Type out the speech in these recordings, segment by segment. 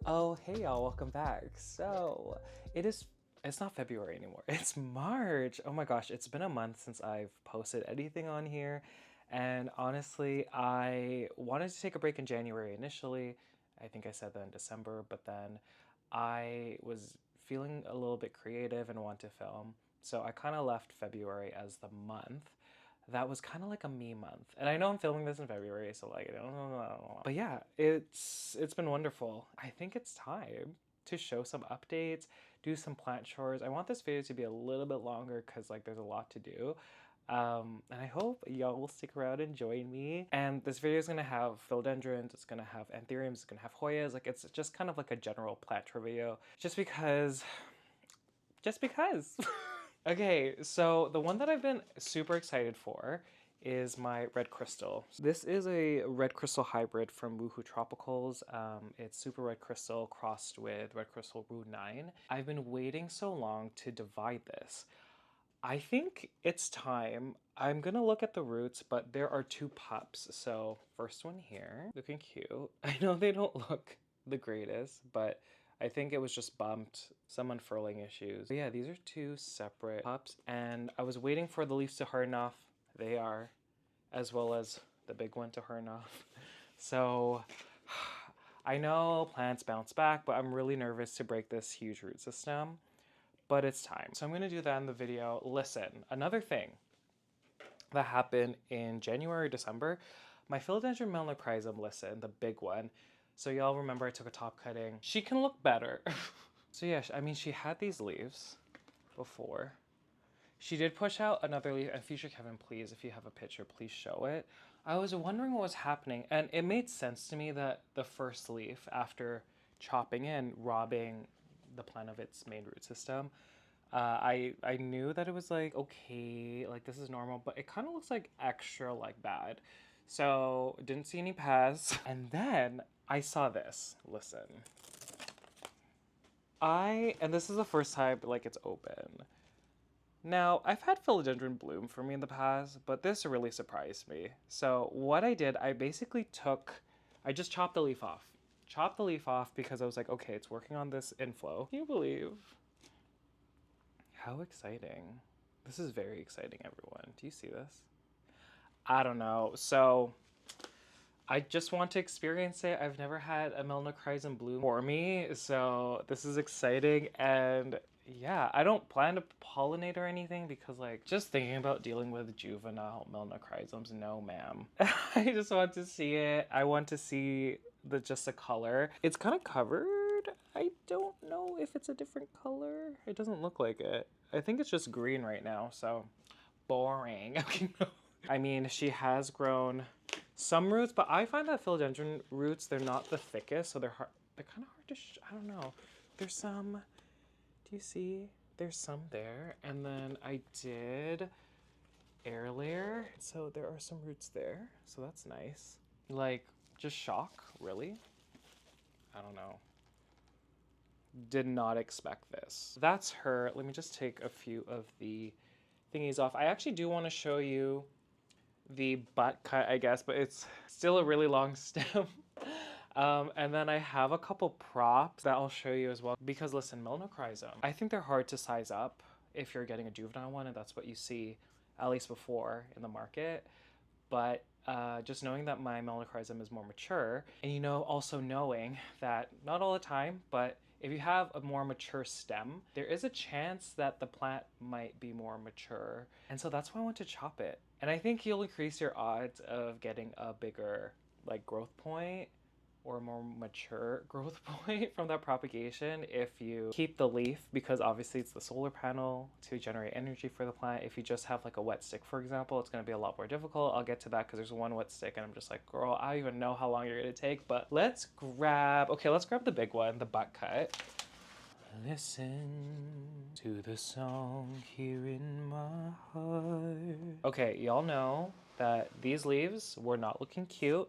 Oh, hey y'all, welcome back. So, it's not February anymore. It's March. Oh my gosh, it's been a month since I've posted anything on here. And honestly, I wanted to take a break in January initially. I think I said that in December, but then I was feeling a little bit creative and want to film. So I kind of left February as the month that was kind of like a me month. And I know I'm filming this in February, so like, I don't know. But yeah, it's been wonderful. I think it's time to show some updates, do some plant chores. I want this video to be a little bit longer because like there's a lot to do. And I hope y'all will stick around and join me. And this video is gonna have philodendrons, it's gonna have anthuriums, it's gonna have hoyas. Like it's just kind of like a general plant tour video, just because. Okay, so the one that I've been super excited for is my red crystal. This is a red crystal hybrid from Woohoo Tropicals. It's super red crystal crossed with red crystal Rue 9. I've been waiting so long to divide this. I think it's time. I'm gonna look at the roots, but there are two pups. So first one here, looking cute. I know they don't look the greatest, but I think it was just bumped, some unfurling issues. But yeah, these are two separate pups, and I was waiting for the leaves to harden off. They are, as well as the big one to harden off. So I know plants bounce back, but I'm really nervous to break this huge root system. But it's time. So I'm gonna do that in the video. Listen, another thing that happened in January, December, my Philodendron Melanochrysum, listen, the big one. So y'all remember I took a top cutting. She can look better. So yeah, I mean, she had these leaves before. She did push out another leaf, and future Kevin, please, if you have a picture, please show it. I was wondering what was happening, and it made sense to me that the first leaf, after chopping in, robbing the plant of its main root system, I knew that it was like, okay, like this is normal, but it kind of looks like extra like bad. So didn't see any paths. And then I saw this, listen. And this is the first time like it's open. Now, I've had philodendron bloom for me in the past, but this really surprised me. So what I did, I just chopped the leaf off. Chopped the leaf off because I was like, okay, it's working on this inflow. Can you believe? How exciting. This is very exciting, everyone. Do you see this? I don't know. So I just want to experience it. I've never had a Melanochrysum bloom for me, so this is exciting. And yeah, I don't plan to pollinate or anything because like just thinking about dealing with juvenile Melanochrysums, no ma'am. I just want to see it. I want to see just the color. It's kind of covered. I don't know if it's a different color. It doesn't look like it. I think it's just green right now, so boring. I mean, she has grown some roots, but I find that philodendron roots, they're not the thickest, so they're kind of hard to, I don't know. There's some, do you see? There's some there, and then I did air layer, so there are some roots there, so that's nice. Like, just shock, really? I don't know. Did not expect this. That's her. Let me just take a few of the thingies off. I actually do want to show you the butt cut, I guess, but it's still a really long stem. And then I have a couple props that I'll show you as well. Because listen, Melanochrysum, I think they're hard to size up if you're getting a juvenile one, and that's what you see, at least before, in the market. But just knowing that my Melanochrysum is more mature, and you know, also knowing that not all the time, but if you have a more mature stem, there is a chance that the plant might be more mature. And so that's why I want to chop it. And I think you'll increase your odds of getting a bigger like growth point or a more mature growth point from that propagation if you keep the leaf, because obviously it's the solar panel to generate energy for the plant. If you just have like a wet stick, for example, it's going to be a lot more difficult. I'll get to that because there's one wet stick and I'm just like, girl, I don't even know how long you're going to take. But let's grab the big one, the butt cut. Listen to the song here in my heart. Okay, y'all know that these leaves were not looking cute.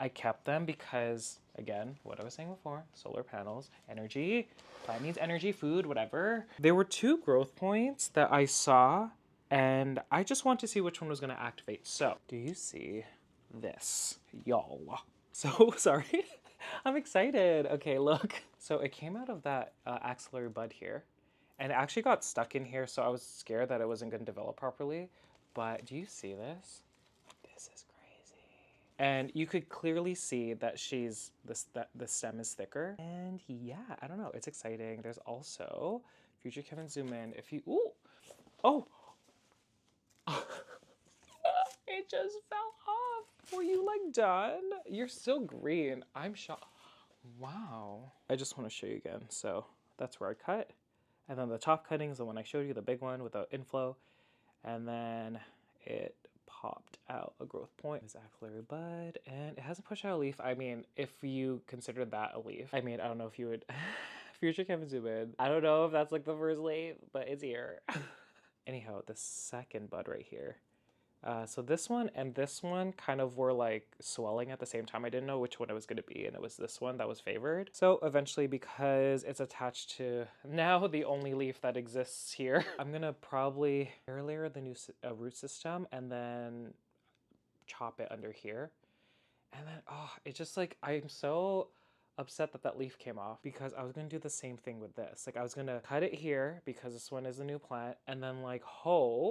I kept them because, again, what I was saying before, solar panels, energy, plant needs energy, food, whatever. There were two growth points that I saw, and I just want to see which one was going to activate. So, do you see this, y'all? So, sorry. I'm excited. Okay, look. So it came out of that axillary bud here, and it actually got stuck in here, so I was scared that it wasn't going to develop properly. But do you see this? This is crazy. And you could clearly see that that the stem is thicker. And yeah, I don't know. It's exciting. There's also future Kevin zoom in. If you oh, it just fell off. Were you like done? You're still green. I'm shocked. Wow. I just want to show you again. So that's where I cut. And then the top cutting is the one I showed you, the big one with the inflow. And then it popped out a growth point. It's axillary bud, and it hasn't pushed out a leaf. I mean, if you consider that a leaf, I mean, I don't know if you would future Kevin zoom in. I don't know if that's like the first leaf, but it's here. Anyhow, the second bud right here. So this one and this one kind of were like swelling at the same time. I didn't know which one it was going to be, and it was this one that was favored. So eventually, because it's attached to now the only leaf that exists here, I'm going to probably air layer the new root system and then chop it under here. And then, oh, it's just like, I'm so upset that that leaf came off because I was going to do the same thing with this. Like I was going to cut it here because this one is a new plant, and then like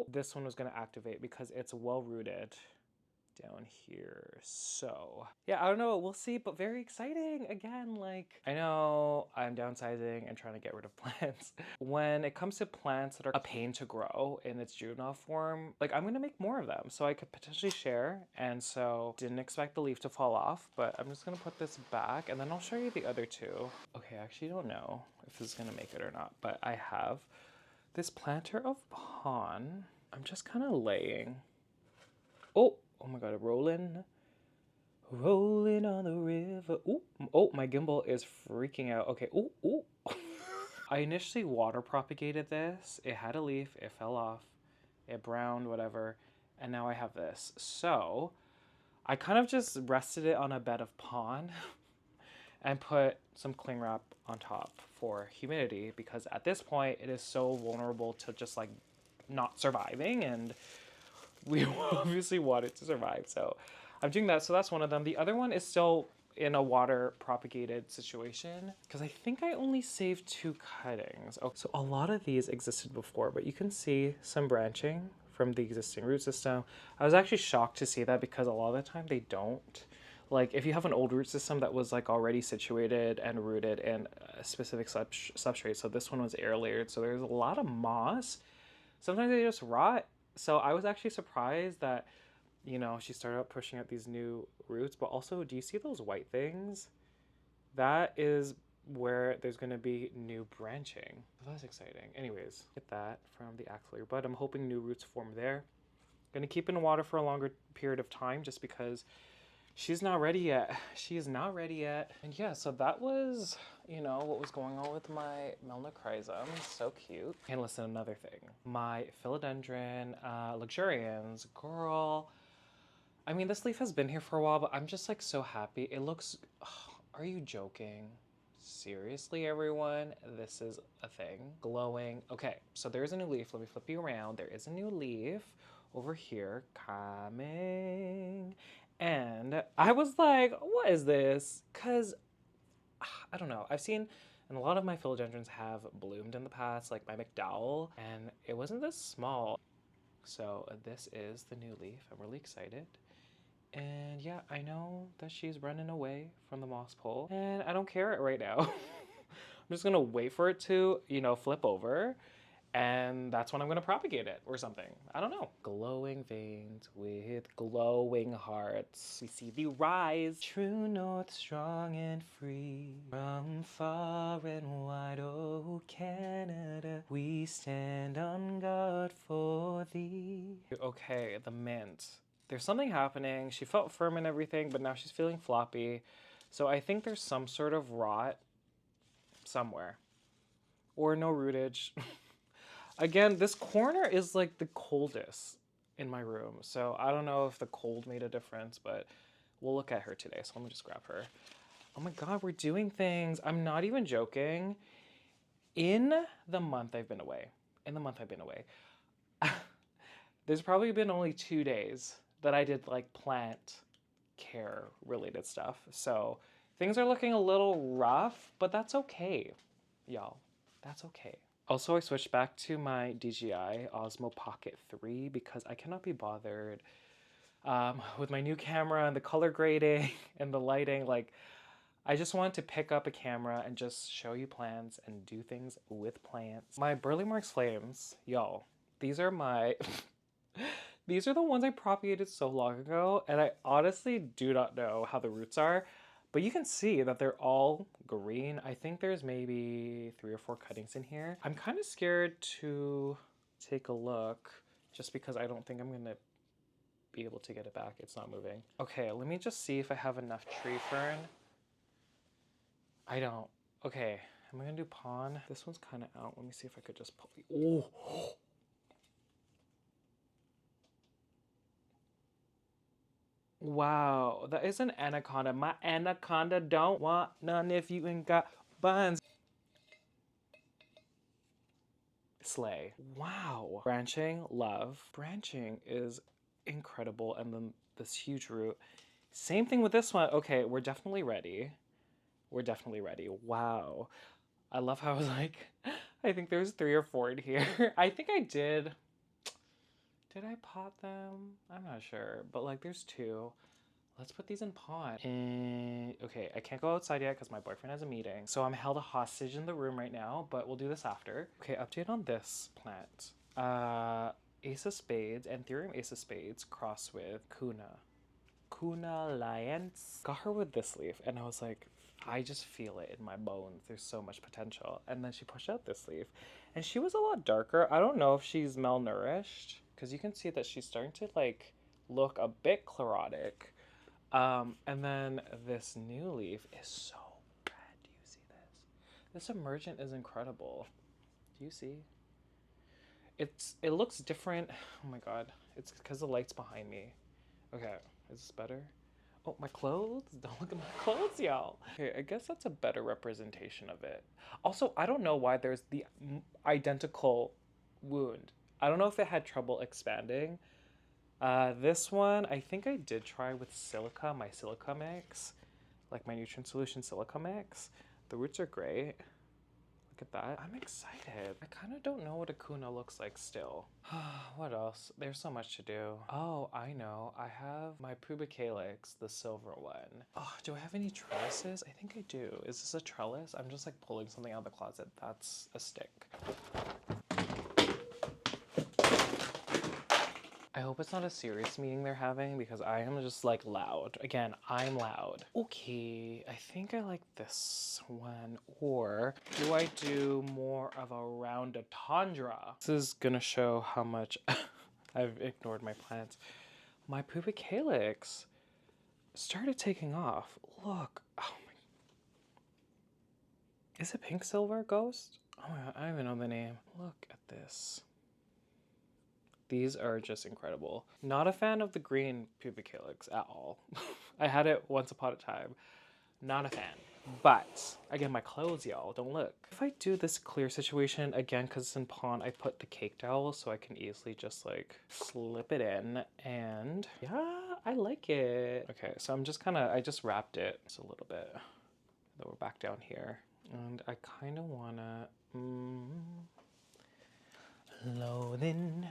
this one was going to activate because it's well rooted down here. So yeah, I don't know, we'll see, but very exciting. Again, like I know I'm downsizing and trying to get rid of plants. When it comes to plants that are a pain to grow in its juvenile form, like I'm gonna make more of them so I could potentially share. And so didn't expect the leaf to fall off, but I'm just gonna put this back and then I'll show you the other two. Okay, I actually don't know if this is gonna make it or not, but I have this planter of pawn. I'm just kind of laying. Oh my god, rolling on the river. Ooh, oh, my gimbal is freaking out. Okay, ooh. I initially water propagated this. It had a leaf, it fell off, it browned, whatever, and now I have this. So I kind of just rested it on a bed of pawn and put some cling wrap on top for humidity, because at this point it is so vulnerable to just like not surviving, and we obviously want it to survive. So I'm doing that. So that's one of them. The other one is still in a water propagated situation because I think I only saved 2 cuttings. Oh, so a lot of these existed before, but you can see some branching from the existing root system. I was actually shocked to see that because a lot of the time they don't. Like if you have an old root system that was like already situated and rooted in a specific substrate, so this one was air layered, so there's a lot of moss. Sometimes they just rot. So I was actually surprised that, you know, she started out pushing out these new roots, but also, do you see those white things? That is where there's going to be new branching. So that's exciting. Anyways, get that from the axillary bud. I'm hoping new roots form there. Going to keep in water for a longer period of time just because she's not ready yet. She is not ready yet. And yeah, so that was, you know, what was going on with my Melanochrysum. So cute. And listen, another thing. My Philodendron Luxurians, girl. I mean, this leaf has been here for a while, but I'm just like so happy. It looks, oh, are you joking? Seriously, everyone, this is a thing. Glowing. Okay, so there's a new leaf. Let me flip you around. There is a new leaf over here coming. And I was like, what is this? Because, I don't know. I've seen, and a lot of my philodendrons have bloomed in the past, like my McDowell, and it wasn't this small. So this is the new leaf. I'm really excited. And yeah, I know that she's running away from the moss pole, and I don't care right now. I'm just gonna wait for it to, you know, flip over, and that's when I'm gonna propagate it or something. I don't know. Glowing veins with glowing hearts. We see the rise. True north, strong and free. From far and wide, oh Canada, we stand on guard for thee. Okay, the mint. There's something happening. She felt firm and everything, but now she's feeling floppy. So I think there's some sort of rot somewhere. Or no rootage. Again, this corner is like the coldest in my room. So I don't know if the cold made a difference, but we'll look at her today. So let me just grab her. Oh my God, we're doing things. I'm not even joking. In the month I've been away, there's probably been only 2 days that I did like plant care related stuff. So Things are looking a little rough, but that's okay, y'all. That's okay. Also, I switched back to my DJI Osmo Pocket 3 because I cannot be bothered with my new camera and the color grading and the lighting. Like, I just wanted to pick up a camera and just show you plants and do things with plants. My Burle Marx flames, y'all, these are my... These are the ones I propagated so long ago, and I honestly do not know how the roots are, but you can see that they're all green. I think there's maybe 3 or 4 cuttings in here. I'm kind of scared to take a look just because I don't think I'm gonna be able to get it back. It's not moving. Okay, let me just see if I have enough tree fern. I don't. Okay, am I gonna do pawn? This one's kind of out. Let me see if I could just pull. Oh! Wow, that is an anaconda. My anaconda don't want none if you ain't got buns. Slay. Wow. Branching, love. Branching is incredible. And then this huge root. Same thing with this one. Okay, we're definitely ready. We're definitely ready. Wow. I love how I was like, I think there's 3 or 4 in here. I think I did. Did I pot them? I'm not sure. But like there's 2. Let's put these in pot. Okay, I can't go outside yet because my boyfriend has a meeting. So I'm held a hostage in the room right now, but we'll do this after. Okay, update on this plant. Ace of Spades, Anthurium Ace of Spades, cross with Kuna Lions. Got her with this leaf, and I was like, I just feel it in my bones. There's so much potential. And then she pushed out this leaf, and she was a lot darker. I don't know if she's malnourished, because you can see that she's starting to like look a bit chlorotic. And then this new leaf is so red. Do you see this? This emergent is incredible. Do you see? It looks different. Oh my god. It's because the light's behind me. Okay, is this better? Oh, my clothes? Don't look at my clothes, y'all. Okay, I guess that's a better representation of it. Also, I don't know why there's the identical wound. I don't know if it had trouble expanding. This one, I think I did try with silica, my silica mix, like my nutrient solution silica mix. The roots are great. Look at that. I'm excited. I kind of don't know what a kuna looks like still. What else? There's so much to do. Oh, I know. I have my pubicalix, the silver one. Oh, do I have any trellises? I think I do. Is this a trellis? I'm just like pulling something out of the closet. That's a stick. I hope it's not a serious meeting they're having because I am just like loud. Again, I'm loud. Okay, I think I like this one. Or do I do more of a round tundra? This is gonna show how much I've ignored my plants. My pubicalix started taking off. Look. Oh my. Is it pink silver ghost? Oh my god, I don't even know the name. Look at this. These are just incredible. Not a fan of the green pubicalix at all. I had it once upon a time. Not a fan. But, again, my clothes, y'all, don't look. If I do this clear situation, again, because it's in pawn, I put the cake towel so I can easily just, like, slip it in. And, yeah, I like it. Okay, so I'm just I just wrapped it just a little bit. Then we're back down here. And I kind of want to... Loathing.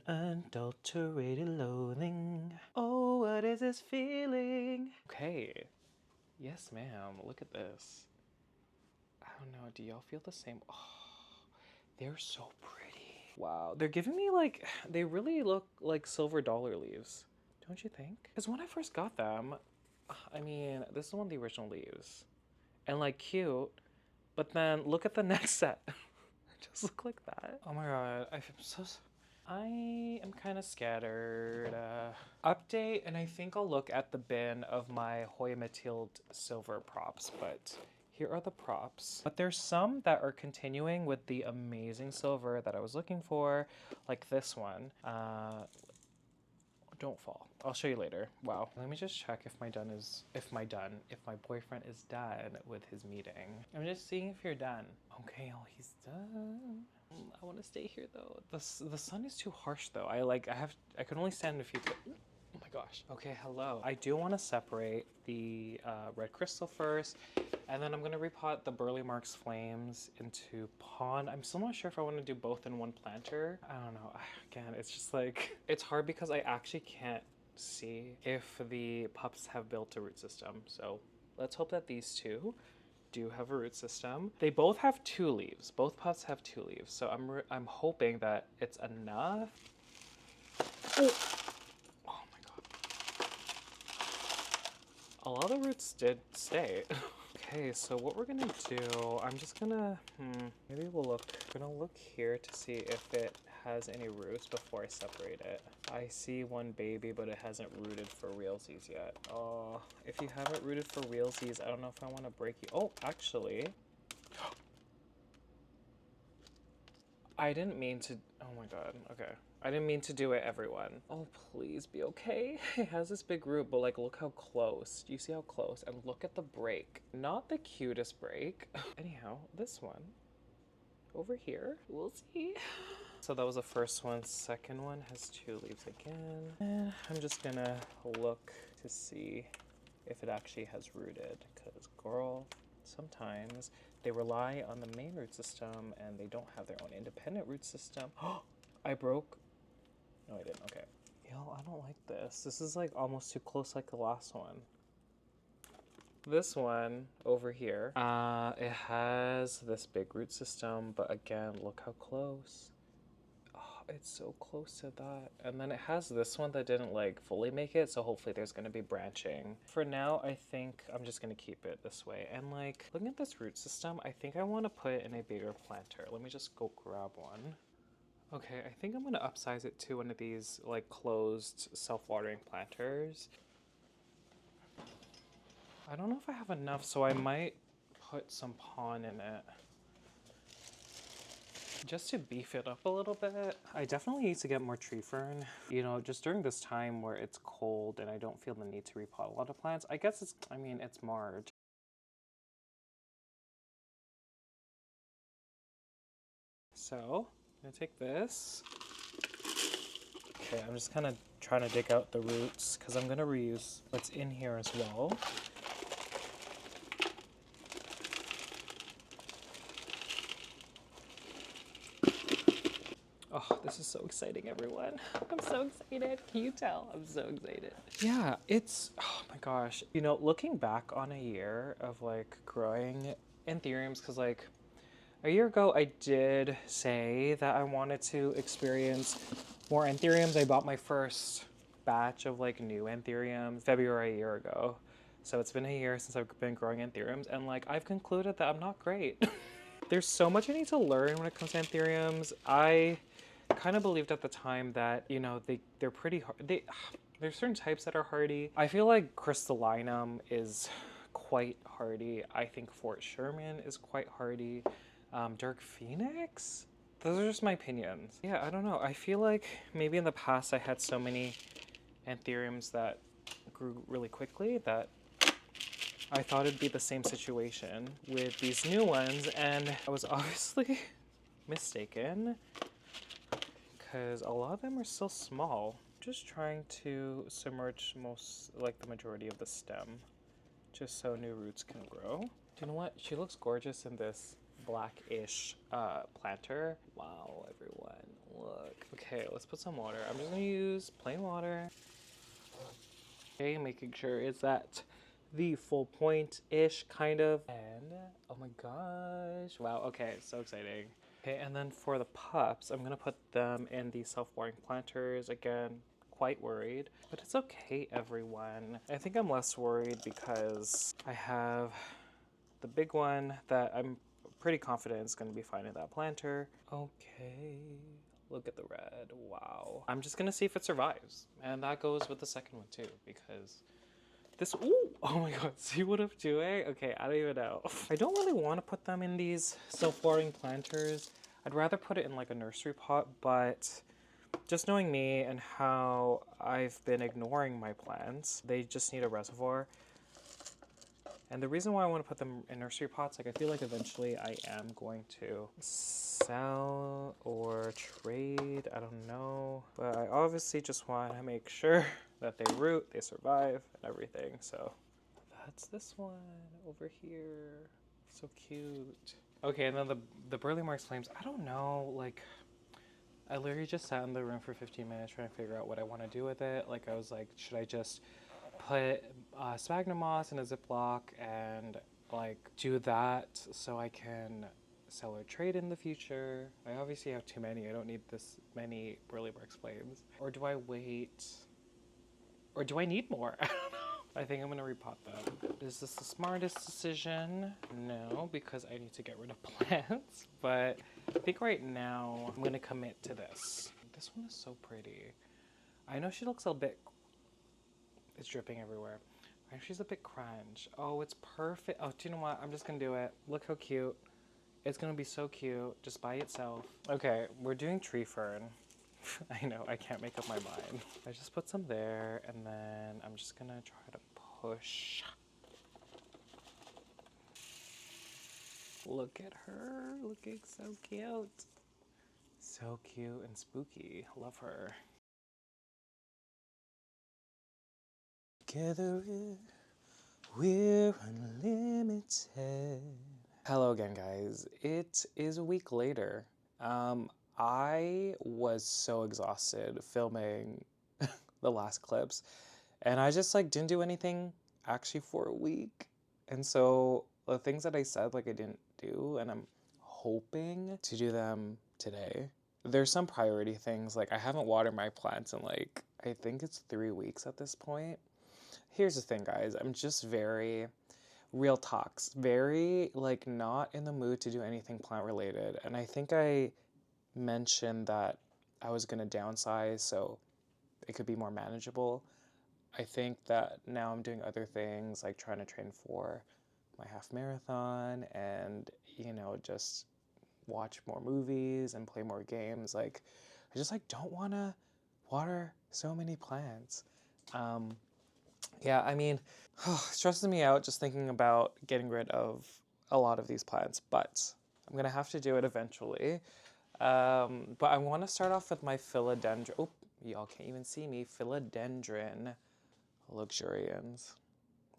Unadulterated loathing. Oh, what is this feeling? Okay. Yes, ma'am. Look at this. I don't know. Do y'all feel the same? Oh, they're so pretty. Wow. They're giving me like, they really look like silver dollar leaves. Don't you think? Because when I first got them, I mean, this is one of the original leaves. And like cute. But then look at the next set. Just look like that. Oh my god. I'm so... I am kind of scattered. Update, and I think I'll look at the bin of my Hoya Mathilde silver props, but here are the props. But there's some that are continuing with the amazing silver that I was looking for, like this one. Don't fall. I'll show you later. Wow. Let me just check if my boyfriend is done with his meeting. I'm just seeing if you're done. Okay, oh, he's done. I want to stay here though. The sun is too harsh though. I can only stand a few. Oh my gosh. Okay, hello. I do want to separate the red crystal first, and then I'm going to repot the Burle Marx flames into pond. I'm still not sure if I want to do both in one planter. I don't know. Again, it's just like, it's hard because I actually can't see if the pups have built a root system. So let's hope that these two do have a root system. They both have 2 leaves. Both pups have 2 leaves. So I'm hoping that it's enough. Oh. Oh my god. A lot of the roots did stay. Okay, so what we're gonna do, I'm just gonna, maybe we're gonna look here to see if it has any roots before I separate it. I see one baby, but it hasn't rooted for realsies yet. Oh, if you haven't rooted for realsies, I don't know if I want to break you. Oh, actually, I didn't mean to, oh my god, okay. I didn't mean to do it, everyone. Oh, please be okay. It has this big root, but like, look how close. Do you see how close? And look at the break. Not the cutest break. Anyhow, this one over here, we'll see. So that was the first one. Second one has 2 leaves again. And I'm just gonna look to see if it actually has rooted, because girl, sometimes they rely on the main root system and they don't have their own independent root system. I broke. No, I didn't. Okay. Yo, I don't like this. This is like almost too close like the last one. This one over here, it has this big root system, but again, look how close. Oh, it's so close to that. And then it has this one that didn't like fully make it, so hopefully there's gonna be branching. For now, I think I'm just gonna keep it this way. And like, looking at this root system, I think I wanna put it in a bigger planter. Let me just go grab one. Okay, I think I'm gonna upsize it to one of these like closed self-watering planters. I don't know if I have enough, so I might put some pon in it. Just to beef it up a little bit. I definitely need to get more tree fern. You know, just during this time where it's cold and I don't feel the need to repot a lot of plants. I guess it's, I mean, it's March. So, I'm gonna take this. Okay, I'm just kind of trying to dig out the roots because I'm gonna reuse what's in here as well. Oh, this is so exciting, everyone. I'm so excited. Can you tell? I'm so excited. Yeah, it's, oh my gosh. You know, looking back on a year of like growing Anthuriums, because like a year ago I did say that I wanted to experience more Anthuriums. I bought my first batch of like new Anthuriums February a year ago. So it's been a year since I've been growing Anthuriums, and like I've concluded that I'm not great. There's so much I need to learn when it comes to Anthuriums. I kind of believed at the time that, you know, they're pretty hard. There's certain types that are hardy. I feel like Crystallinum is quite hardy. I think Fort Sherman is quite hardy. Dark Phoenix? Those are just my opinions. Yeah, I don't know. I feel like maybe in the past I had so many Anthuriums that grew really quickly that I thought it'd be the same situation with these new ones, and I was obviously mistaken because a lot of them are still small. Just trying to submerge the majority of the stem just so new roots can grow. Do you know what? She looks gorgeous in this blackish planter. Wow, everyone, look. Okay, let's put some water. I'm just gonna use plain water. Okay, making sure it's at the full point-ish kind of. And oh my gosh, wow, okay, so exciting. Okay, and then for the pups, I'm gonna put them in the self-watering planters. Again, quite worried, but it's okay, everyone. I think I'm less worried because I have the big one that I'm pretty confident is gonna be fine in that planter. Okay, look at the red, wow. I'm just gonna see if it survives. And that goes with the second one too, because this, ooh, oh my god, see what I'm doing? Okay, I don't even know. I don't really want to put them in these self-watering planters. I'd rather put it in like a nursery pot, but just knowing me and how I've been ignoring my plants, they just need a reservoir. And the reason why I want to put them in nursery pots, like I feel like eventually I am going to sell or trade, I don't know. But I obviously just want to make sure that they root, they survive, and everything. So that's this one over here. So cute. Okay, and then the Burle Marx flames. I don't know, like, I literally just sat in the room for 15 minutes trying to figure out what I want to do with it. Like, I was like, should I just put sphagnum moss in a Ziploc and like do that so I can sell or trade in the future? I obviously have too many. I don't need this many Burle Marx flames. Or do I wait? Or do I need more? I don't know. I think I'm gonna repot them. Is this the smartest decision? No, because I need to get rid of plants. But I think right now I'm gonna commit to this. This one is so pretty. I know she looks a bit, it's dripping everywhere. I know she's a bit crunch. Oh, it's perfect. Oh, do you know what? I'm just gonna do it. Look how cute. It's gonna be so cute just by itself. Okay, we're doing tree fern. I know, I can't make up my mind. I just put some there, and then I'm just gonna try to push. Look at her, looking so cute. So cute and spooky. Love her. Together we're unlimited. Hello again, guys. It is a week later. I was so exhausted filming the last clips, and I just like didn't do anything actually for a week. And so the things that I said like I didn't do, and I'm hoping to do them today. There's some priority things, like I haven't watered my plants in like, I think it's 3 weeks at this point. Here's the thing, guys. I'm just very real talks, very like not in the mood to do anything plant related. And I think I mentioned that I was going to downsize so it could be more manageable. I think that now I'm doing other things like trying to train for my half marathon and, you know, just watch more movies and play more games. Like, I just like don't want to water so many plants. Yeah, I mean, it stresses me out just thinking about getting rid of a lot of these plants, but I'm gonna have to do it eventually. But I want to start off with my philodendron. Oh, y'all can't even see me. Philodendron Luxurians.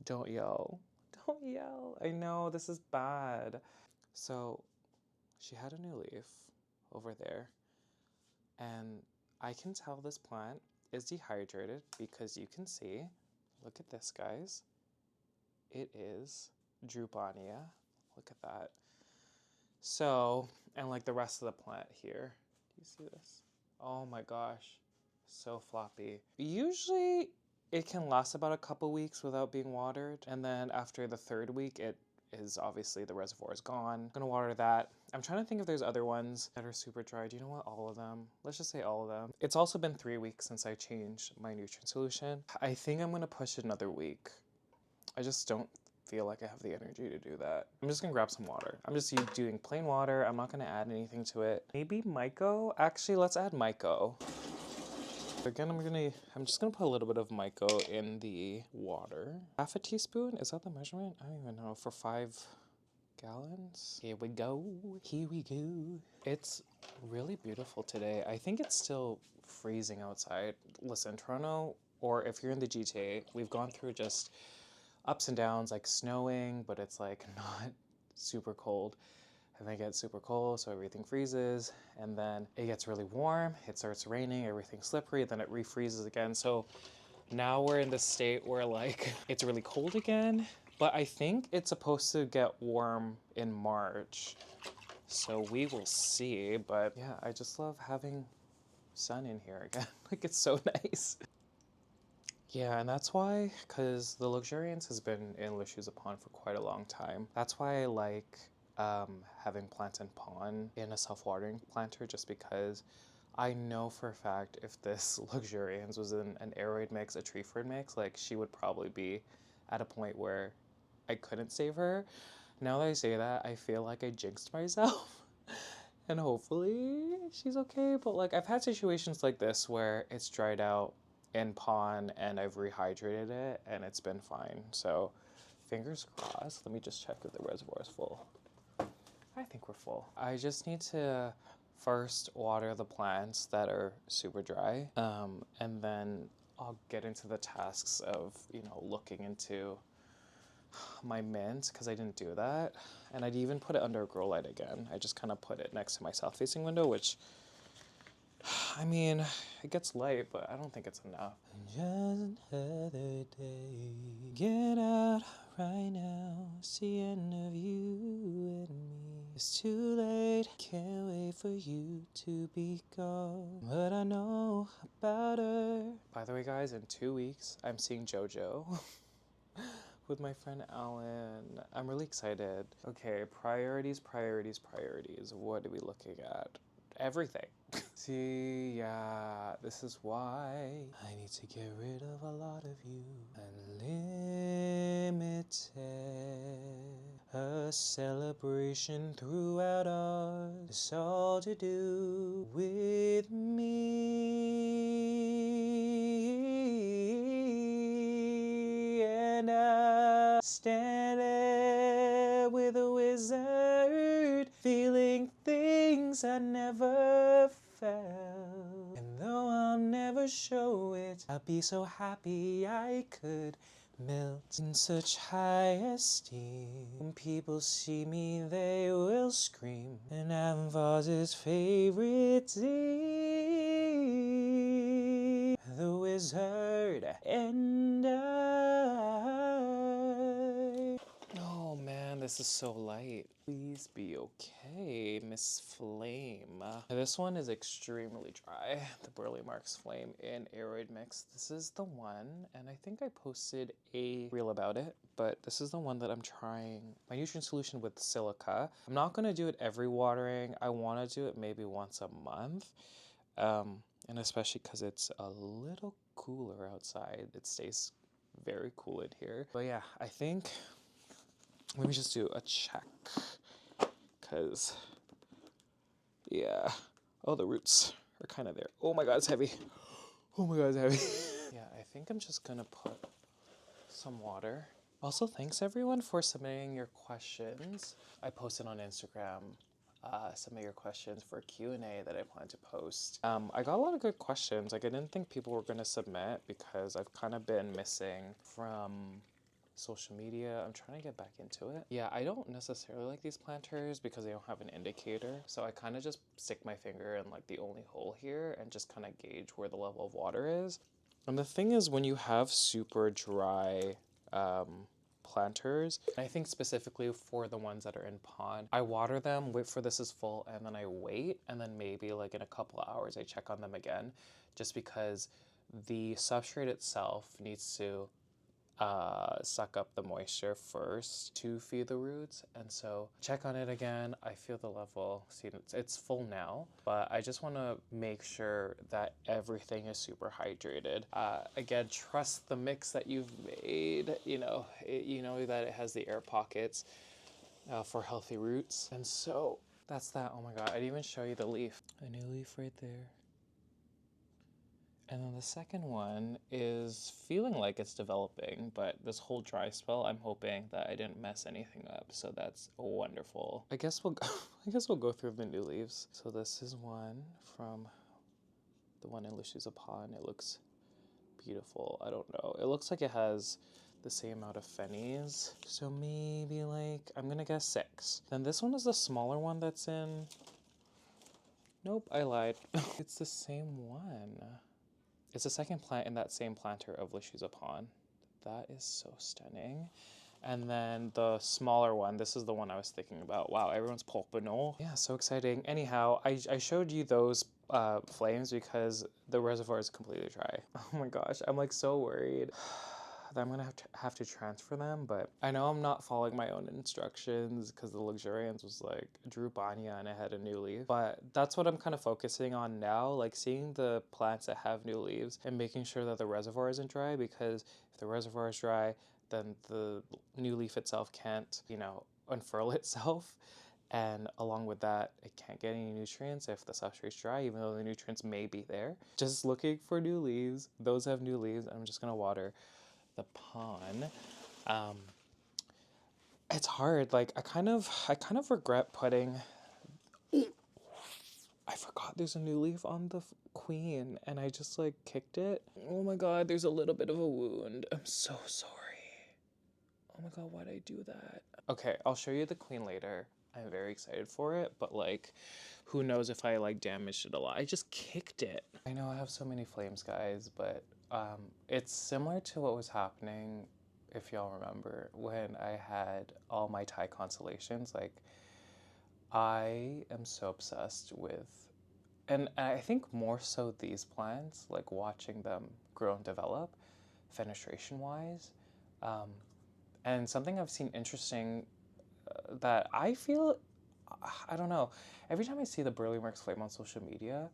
Don't yell. Don't yell. I know this is bad. So she had a new leaf over there, and I can tell this plant is dehydrated because you can see, look at this, guys. It is Druponia. Look at that. So, and like the rest of the plant here. Do you see this? Oh my gosh. So floppy. Usually it can last about a couple weeks without being watered. And then after the 3rd week, it is obviously the reservoir is gone. I'm gonna water that. I'm trying to think if there's other ones that are super dry. Do you know what? All of them. Let's just say all of them. It's also been 3 weeks since I changed my nutrient solution. I think I'm gonna push it another week. I just don't feel like I have the energy to do that. I'm just gonna grab some water. I'm just doing plain water. I'm not gonna add anything to it. Maybe myco? Actually, let's add myco. Again, I'm just gonna put a little bit of myco in the water. Half a teaspoon? Is that the measurement? I don't even know. For 5 gallons? Here we go. Here we go. It's really beautiful today. I think it's still freezing outside. Listen, Toronto, or if you're in the GTA, we've gone through just ups and downs, like snowing, but it's like not super cold. And then it gets super cold, so everything freezes, and then it gets really warm, it starts raining, everything's slippery, then it refreezes again. So now we're in this state where like it's really cold again, but I think it's supposed to get warm in March. So we will see, but yeah, I just love having sun in here again. Like it's so nice. Yeah, and that's why, because the Luxurians has been in Le Upon for quite a long time. That's why I like having plant and pond in a self-watering planter, just because I know for a fact if this Luxurians was in an aroid mix, a tree fern mix, like she would probably be at a point where I couldn't save her. Now that I say that, I feel like I jinxed myself. And hopefully she's okay, but like I've had situations like this where it's dried out in pond and I've rehydrated it and it's been fine. So fingers crossed. Let me just check if the reservoir is full. I think we're full. I just need to first water the plants that are super dry, and then I'll get into the tasks of, you know, looking into my mint, because I didn't do that. And I'd even put it under a grow light again. I just kind of put it next to my south-facing window, which, I mean, it gets light, but I don't think it's enough. Just another day. Get out right now. It's the end of you and me. It's too late. Can't wait for you to be gone. But I know about her. By the way, guys, in 2 weeks, I'm seeing JoJo. With my friend Alan. I'm really excited. Okay, priorities. What are we looking at? Everything. See, yeah, this is why I need to get rid of a lot of you. Unlimited, a celebration throughout ours. It's all to do with me. And I stand there with a wizard, feeling things I never felt. And though I'll never show it, I'll be so happy I could melt in such high esteem. When people see me, they will scream. And I'm Vaz's favorite team. The wizard and I. Oh man, this is so light. Please be okay, Miss Flame. This one is extremely dry. The Burle Marx Flame in Aeroid Mix. This is the one, and I think I posted a reel about it, but this is the one that I'm trying. My nutrient solution with silica. I'm not gonna do it every watering. I wanna do it maybe once a month. And especially because it's a little cooler outside. It stays very cool in here. But yeah, I think, let me just do a check. Because, yeah. Oh, the roots are kind of there. Oh my God, it's heavy. Oh my God, it's heavy. Yeah, I think I'm just gonna put some water. Also, thanks everyone for submitting your questions. I posted on Instagram some of your questions for a Q&A that I plan to post. I got a lot of good questions. Like, I didn't think people were gonna submit because I've kind of been missing from social media. I'm trying to get back into it. Yeah, I don't necessarily like these planters because they don't have an indicator. So I kind of just stick my finger in like the only hole here and just kind of gauge where the level of water is. And the thing is, when you have super dry planters, I think specifically for the ones that are in pond, I water them, wait for this is full, and then I wait, and then maybe like in a couple of hours I check on them again, just because the substrate itself needs to suck up the moisture first to feed the roots. And so check on it again. I feel the level. See, it's full now, but I just want to make sure that everything is super hydrated. Again, trust the mix that you've made. You know that it has the air pockets for healthy roots. And so that's that. Oh my God, I didn't even show you the leaf. A new leaf right there. And then the second one is feeling like it's developing, but this whole dry spell, I'm hoping that I didn't mess anything up. So that's wonderful. I guess we'll go through the new leaves. So this is one from the one in Lucy's Pond. It looks beautiful. I don't know. It looks like it has the same amount of phennies. So maybe like, I'm gonna guess 6. Then this one is the smaller one that's in, nope, I lied. It's the same one. It's the second plant in that same planter of Lucy's Pond. That is so stunning. And then the smaller one, this is the one I was thinking about. Wow, everyone's pulpinol. Yeah, so exciting. Anyhow, I showed you those flames because the reservoir is completely dry. Oh my gosh, I'm like so worried that I'm gonna have to transfer them, but I know I'm not following my own instructions because the Luxurians was like drew banya and it had a new leaf. But that's what I'm kind of focusing on now, like seeing the plants that have new leaves and making sure that the reservoir isn't dry, because if the reservoir is dry, then the new leaf itself can't, you know, unfurl itself. And along with that, it can't get any nutrients if the substrate's dry, even though the nutrients may be there. Just looking for new leaves. Those have new leaves. I'm just gonna water the pond. It's hard. Like I kind of regret putting I forgot there's a new leaf on the queen and I just like kicked it. Oh my god, there's a little bit of a wound. I'm so sorry. Oh my god, why'd I do that? Okay, I'll show you the queen later. I'm very excited for it, but like, who knows if I like damaged it a lot. I just kicked it. I know I have so many flames, guys, but it's similar to what was happening, if y'all remember, when I had all my Thai constellations. Like, I am so obsessed with, and I think more so these plants, like watching them grow and develop, fenestration wise. Um, and something I've seen interesting that I feel, I don't know, every time I see the Burle Marx flame on social media,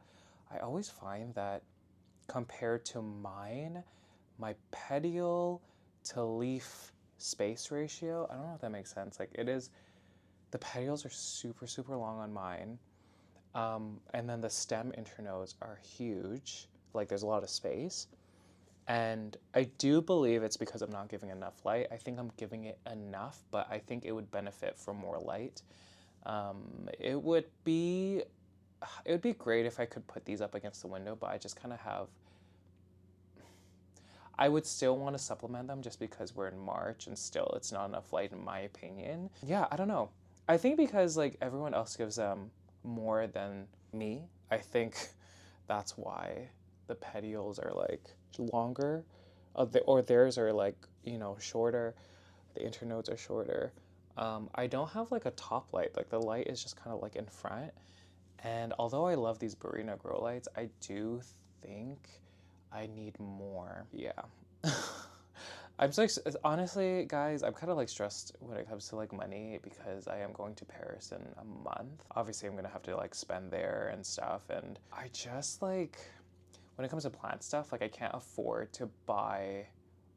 I always find that compared to mine, my petiole to leaf space ratio, I don't know if that makes sense. Like it is, the petioles are super, super long on mine. And then the stem internodes are huge. Like there's a lot of space. And I do believe it's because I'm not giving enough light. I think I'm giving it enough, but I think it would benefit from more light. It would be great if I could put these up against the window, but I just kind of have. I would still want to supplement them just because we're in March and still it's not enough light in my opinion. Yeah, I don't know. I think because like everyone else gives them more than me, I think that's why the petioles are like longer, or theirs are like, you know, shorter. The internodes are shorter. I don't have like a top light. Like the light is just kind of like in front. And although I love these Burina grow lights, I do think I need more. Yeah. I'm so honestly, guys, I'm kind of like stressed when it comes to like money because I am going to Paris in a month. Obviously, I'm gonna have to like spend there and stuff, and I just like when it comes to plant stuff, like I can't afford to buy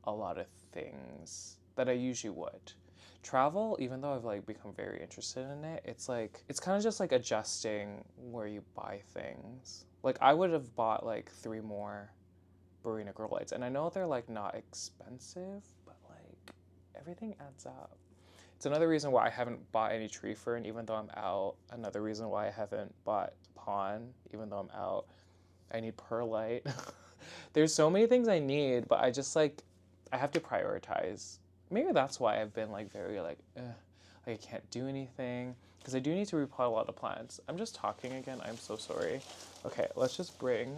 a lot of things that I usually would. Travel, even though I've like become very interested in it, it's like it's kind of just like adjusting where you buy things. Like I would have bought like 3 more Burina grow lights. And I know they're like not expensive, but like everything adds up. It's another reason why I haven't bought any tree fern even though I'm out. Another reason why I haven't bought pond even though I'm out. I need perlite. There's so many things I need, but I just like I have to prioritize. Maybe that's why I've been like very like I can't do anything because I do need to repot a lot of plants. I'm just talking again. I'm so sorry. Okay, let's just bring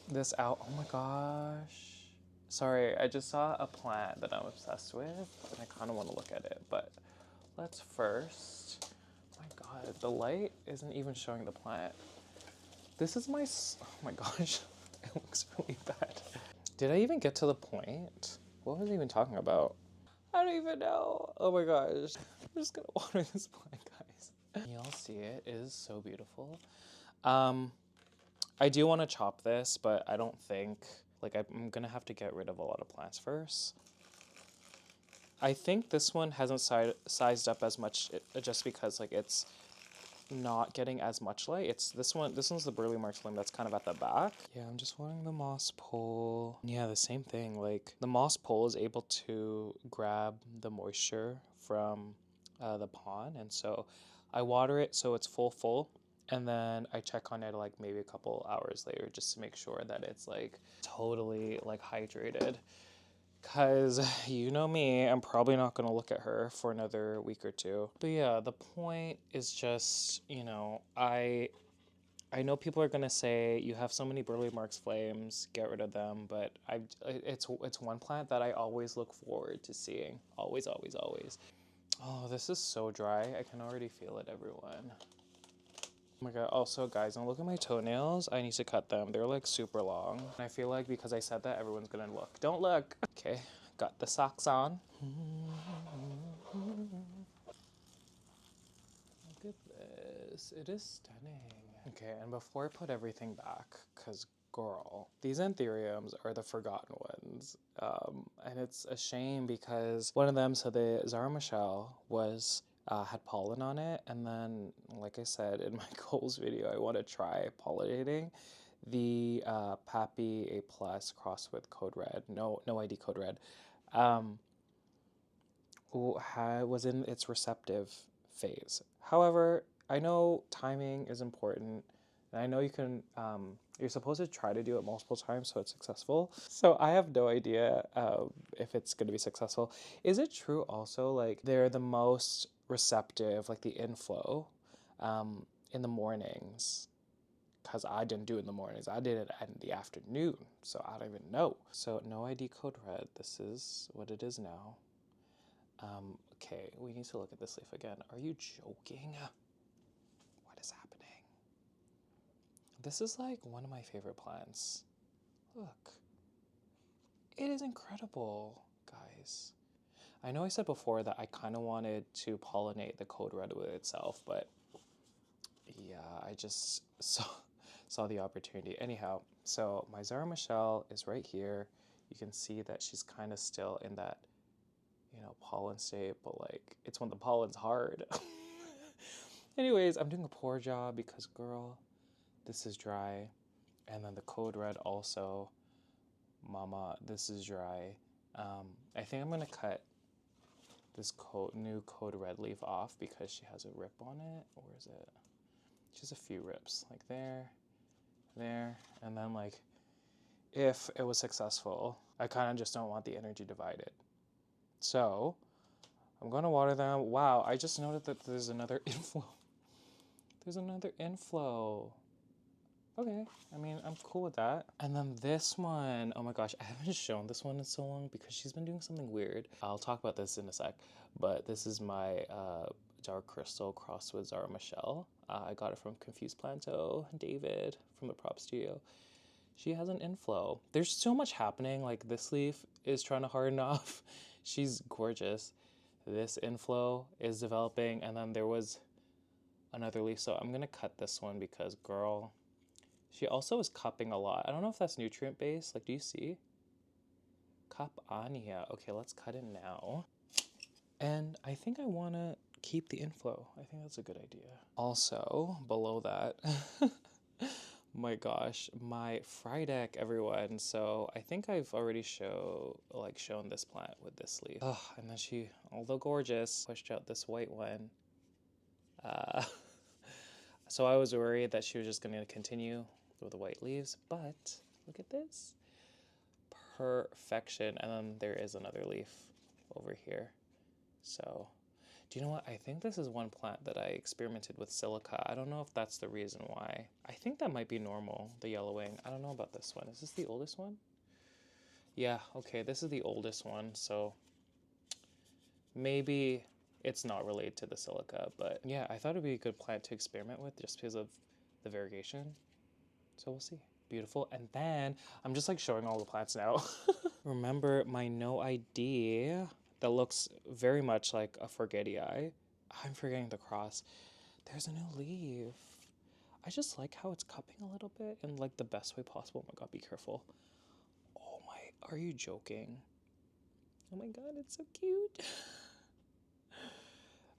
this out. Oh my gosh. Sorry, I just saw a plant that I'm obsessed with and I kind of want to look at it, but let's first. Oh my god, the light isn't even showing the plant. This is my. Oh my gosh, it looks really bad. Did I even get to the point? What was I even talking about? I don't even know. Oh my gosh. I'm just gonna water this plant, guys. Y'all see it? It is so beautiful. I do want to chop this, but I don't think, like I'm gonna have to get rid of a lot of plants first. I think this one hasn't sized up as much just because like it's not getting as much light. It's this one's the Burle Marx flame that's kind of at the back. Yeah, I'm just watering the moss pole. Yeah, the same thing. Like the moss pole is able to grab the moisture from the pond, and so I water it so it's full, and then I check on it like maybe a couple hours later just to make sure that it's like totally like hydrated. Cause you know me, I'm probably not gonna look at her for another week or two. But yeah, the point is just, you know, I know people are gonna say you have so many Burle Marx flames, get rid of them, but it's one plant that I always look forward to seeing. Always, always, always. Oh, this is so dry. I can already feel it, everyone. Oh my god, also guys, now look at my toenails. I need to cut them. They're like super long. I feel like because I said that, everyone's gonna look. Don't look. Okay, got the socks on. Look at this. It is stunning. Okay, and before I put everything back, because girl, these Anthuriums are the forgotten ones. And it's a shame because one of them, so the Zara Michelle was had pollen on it, and then like I said in my goals video, I want to try pollinating the papi A plus crossed with code red, no ID code red, was in its receptive phase. However, I know timing is important, And I know you can, you're supposed to try to do it multiple times so it's successful. So I have no idea if it's going to be successful. Is it true also, like, they're the most receptive, like the inflow, in the mornings? Because I didn't do it in the mornings. I did it in the afternoon. So I don't even know. So no ID code red. This is what it is now. Okay, we need to look at this leaf again. Are you joking? What is happening? This is like one of my favorite plants. Look. It is incredible, guys. I know I said before that I kind of wanted to pollinate the code red with itself, but yeah, I just saw the opportunity. Anyhow, so my Zara Michelle is right here. You can see that she's kind of still in that, you know, pollen state, but like it's when the pollen's hard. Anyways, I'm doing a poor job because, girl, this is dry. And then the code red also, mama, this is dry. I think I'm gonna cut this new code red leaf off because she has a rip on it. Or is it? She has a few rips, like there, and then like, if it was successful, I kind of just don't want the energy divided. So I'm gonna water them. Wow, I just noted that there's another inflow. There's another inflow. Okay, I mean, I'm cool with that. And then this one, oh my gosh, I haven't shown this one in so long because she's been doing something weird. I'll talk about this in a sec, but this is my dark crystal crossed with Zara Michelle. I got it from Confused Planto, David from the Prop Studio. She has an inflow. There's so much happening. Like, this leaf is trying to harden off. She's gorgeous. This inflow is developing, and then there was another leaf. So I'm gonna cut this one because, girl, she also is cupping a lot. I don't know if that's nutrient based. Like, do you see? Cup Ania. Okay, let's cut it now. And I think I want to keep the inflow. I think that's a good idea. Also, below that, my gosh, my frydek, everyone. So I think I've already shown this plant with this leaf. Oh, and then she, although gorgeous, pushed out this white one. So I was worried that she was just going to continue with the white leaves, but look at this. Perfection. And then there is another leaf over here. So, do you know what? I think this is one plant that I experimented with silica. I don't know if that's the reason why. I think that might be normal, the yellowing. I don't know about this one. Is this the oldest one? Yeah, okay, this is the oldest one, so maybe it's not related to the silica, but yeah, I thought it'd be a good plant to experiment with just because of the variegation. So we'll see. Beautiful. And then I'm just like showing all the plants now. Remember my no ID that looks very much like a forgetii. I'm forgetting the cross. There's a new leaf. I just like how it's cupping a little bit in like the best way possible. Oh my god, be careful. Oh my, are you joking? Oh my god, it's so cute.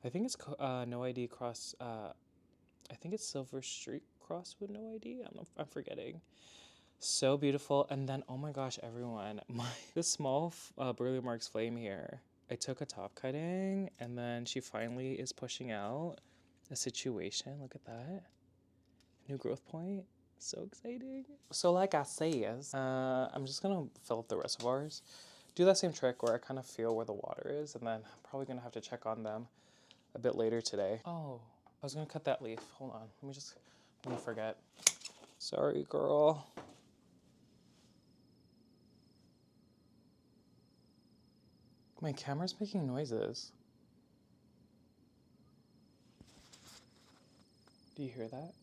I think it's no ID cross. I think it's silver streak cross with no ID. I'm forgetting. So beautiful. And then, oh my gosh, everyone, this small Burle Marx flame here, I took a top cutting and then she finally is pushing out a situation. Look at that. New growth point. So exciting. So like I said, I'm just gonna fill up the reservoirs. Do that same trick where I kind of feel where the water is, and then I'm probably gonna have to check on them a bit later today. Oh, I was gonna cut that leaf. Hold on, I'm gonna forget. Sorry, girl. My camera's making noises. Do you hear that?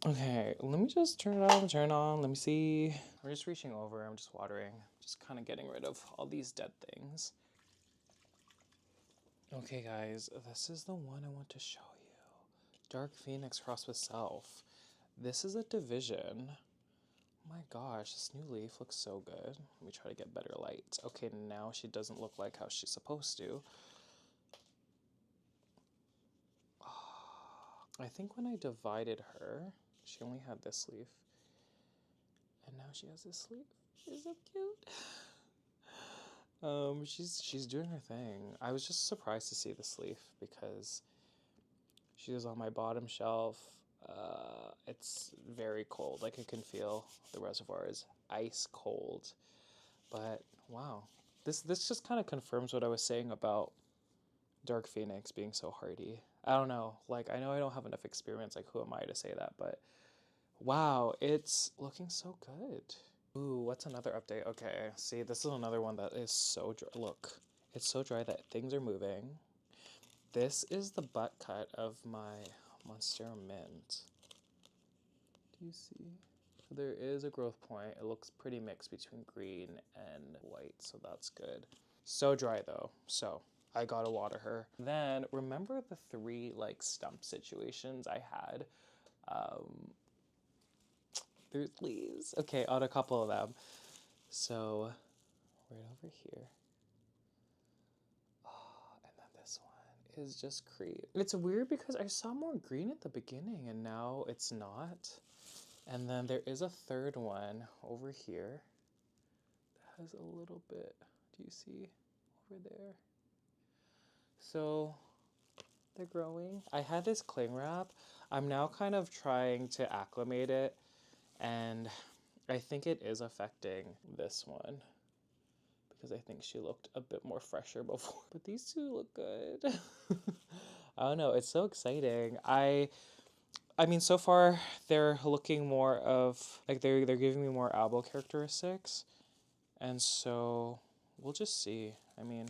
Okay, let me just turn on, let me see. I'm just reaching over, I'm just watering, just kind of getting rid of all these dead things. Okay guys, this is the one I want to show you. Dark Phoenix crossed with Self. This is a division. My gosh, this new leaf looks so good. Let me try to get better light. Okay, now she doesn't look like how she's supposed to. I think when I divided her, she only had this leaf. And now she has this leaf. She's so cute. She's doing her thing. I was just surprised to see this leaf because she was on my bottom shelf. It's very cold. Like I can feel the reservoir is ice cold. But wow, this just kind of confirms what I was saying about Dark Phoenix being so hardy. I don't know. Like I know I don't have enough experience. Like who am I to say that? But wow, it's looking so good. Ooh, what's another update? Okay, see, this is another one that is so dry. Look, it's so dry that things are moving. This is the butt cut of my Monstera Mint. Do you see? There is a growth point. It looks pretty mixed between green and white, so that's good. So dry though, so I gotta water her. Then remember the three like stump situations I had? There's leaves. Okay, on a couple of them. So right over here. Oh, and then this one is just creep. It's weird because I saw more green at the beginning and now it's not. And then there is a third one over here that has a little bit, do you see over there? So they're growing. I had this cling wrap. I'm now kind of trying to acclimate it and I think it is affecting this one because I think she looked a bit more fresher before. But these two look good. I don't know, it's so exciting. I mean, so far they're looking more of like they're giving me more elbow characteristics, and so we'll just see. I mean,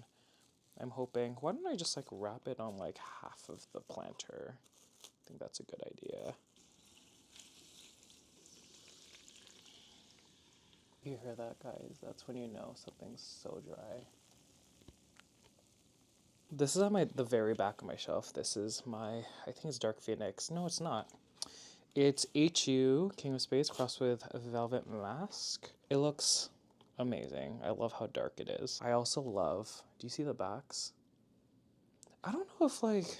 I'm hoping. Why don't I just like wrap it on like half of the planter? I think that's a good idea. You hear that, guys? That's when you know something's so dry. This is on the very back of my shelf. This is my, I think it's Dark Phoenix. No, it's not. It's HU, King of Spades, crossed with Velvet Mask. It looks amazing. I love how dark it is. I also love, do you see the backs? I don't know if like,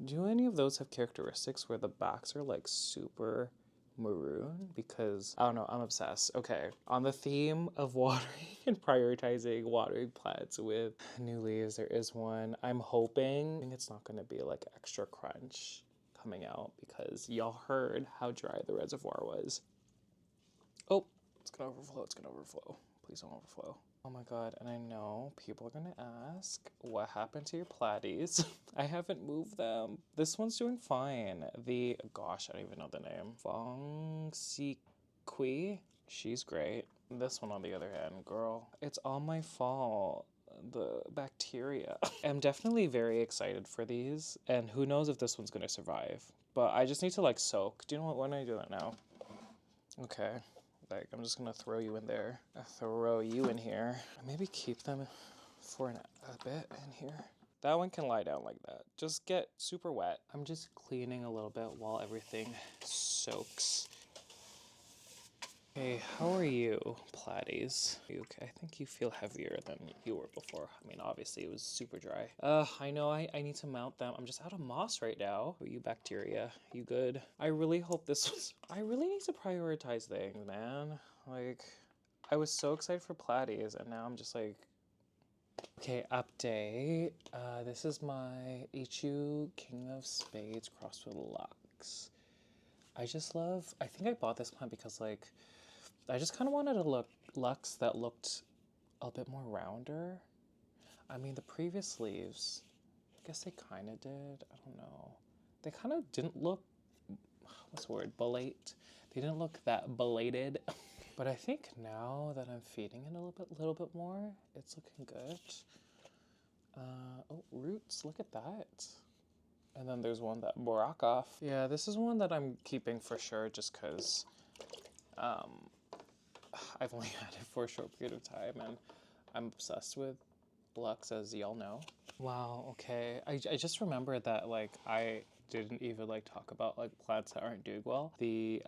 do any of those have characteristics where the backs are like super maroon? Because I don't know, I'm obsessed. Okay, on the theme of watering and prioritizing watering plants with new leaves, there is one. I'm hoping it's not gonna be like extra crunch coming out because y'all heard how dry the reservoir was. Oh, it's gonna overflow, it's gonna overflow. Please don't overflow. Oh my god, and I know people are gonna ask, what happened to your platies? I haven't moved them. This one's doing fine. Gosh, I don't even know the name. Fongsiqui, she's great. This one on the other hand, girl, it's all my fault. The bacteria. I'm definitely very excited for these, and who knows if this one's gonna survive. But I just need to like soak. Do you know what, when I do that now? Okay. Like, I'm just gonna throw you in there. Throw you in here. Maybe keep them for a bit in here. That one can lie down like that. Just get super wet. I'm just cleaning a little bit while everything soaks. Hey, how are you, platies? Okay, I think you feel heavier than you were before. I mean, obviously it was super dry. I know I need to mount them. I'm just out of moss right now. Oh, you bacteria, you good? I really hope this was... I really need to prioritize things, man. Like, I was so excited for platies, and now I'm just like... Okay, update. This is my HU King of Spades crossed with Lux. I just love... I think I bought this plant because, like... I just kind of wanted a Lux that looked a bit more rounder. I mean, the previous leaves, I guess they kind of did. I don't know. They kind of didn't look, what's the word, belate. They didn't look that belated. But I think now that I'm feeding it a little bit more, it's looking good. Oh, roots, look at that. And then there's one that broke off. Yeah, this is one that I'm keeping for sure just because I've only had it for a short period of time and I'm obsessed with Lux, as y'all know. Wow, okay. I just remembered that like I didn't even like talk about like plants that aren't doing well. The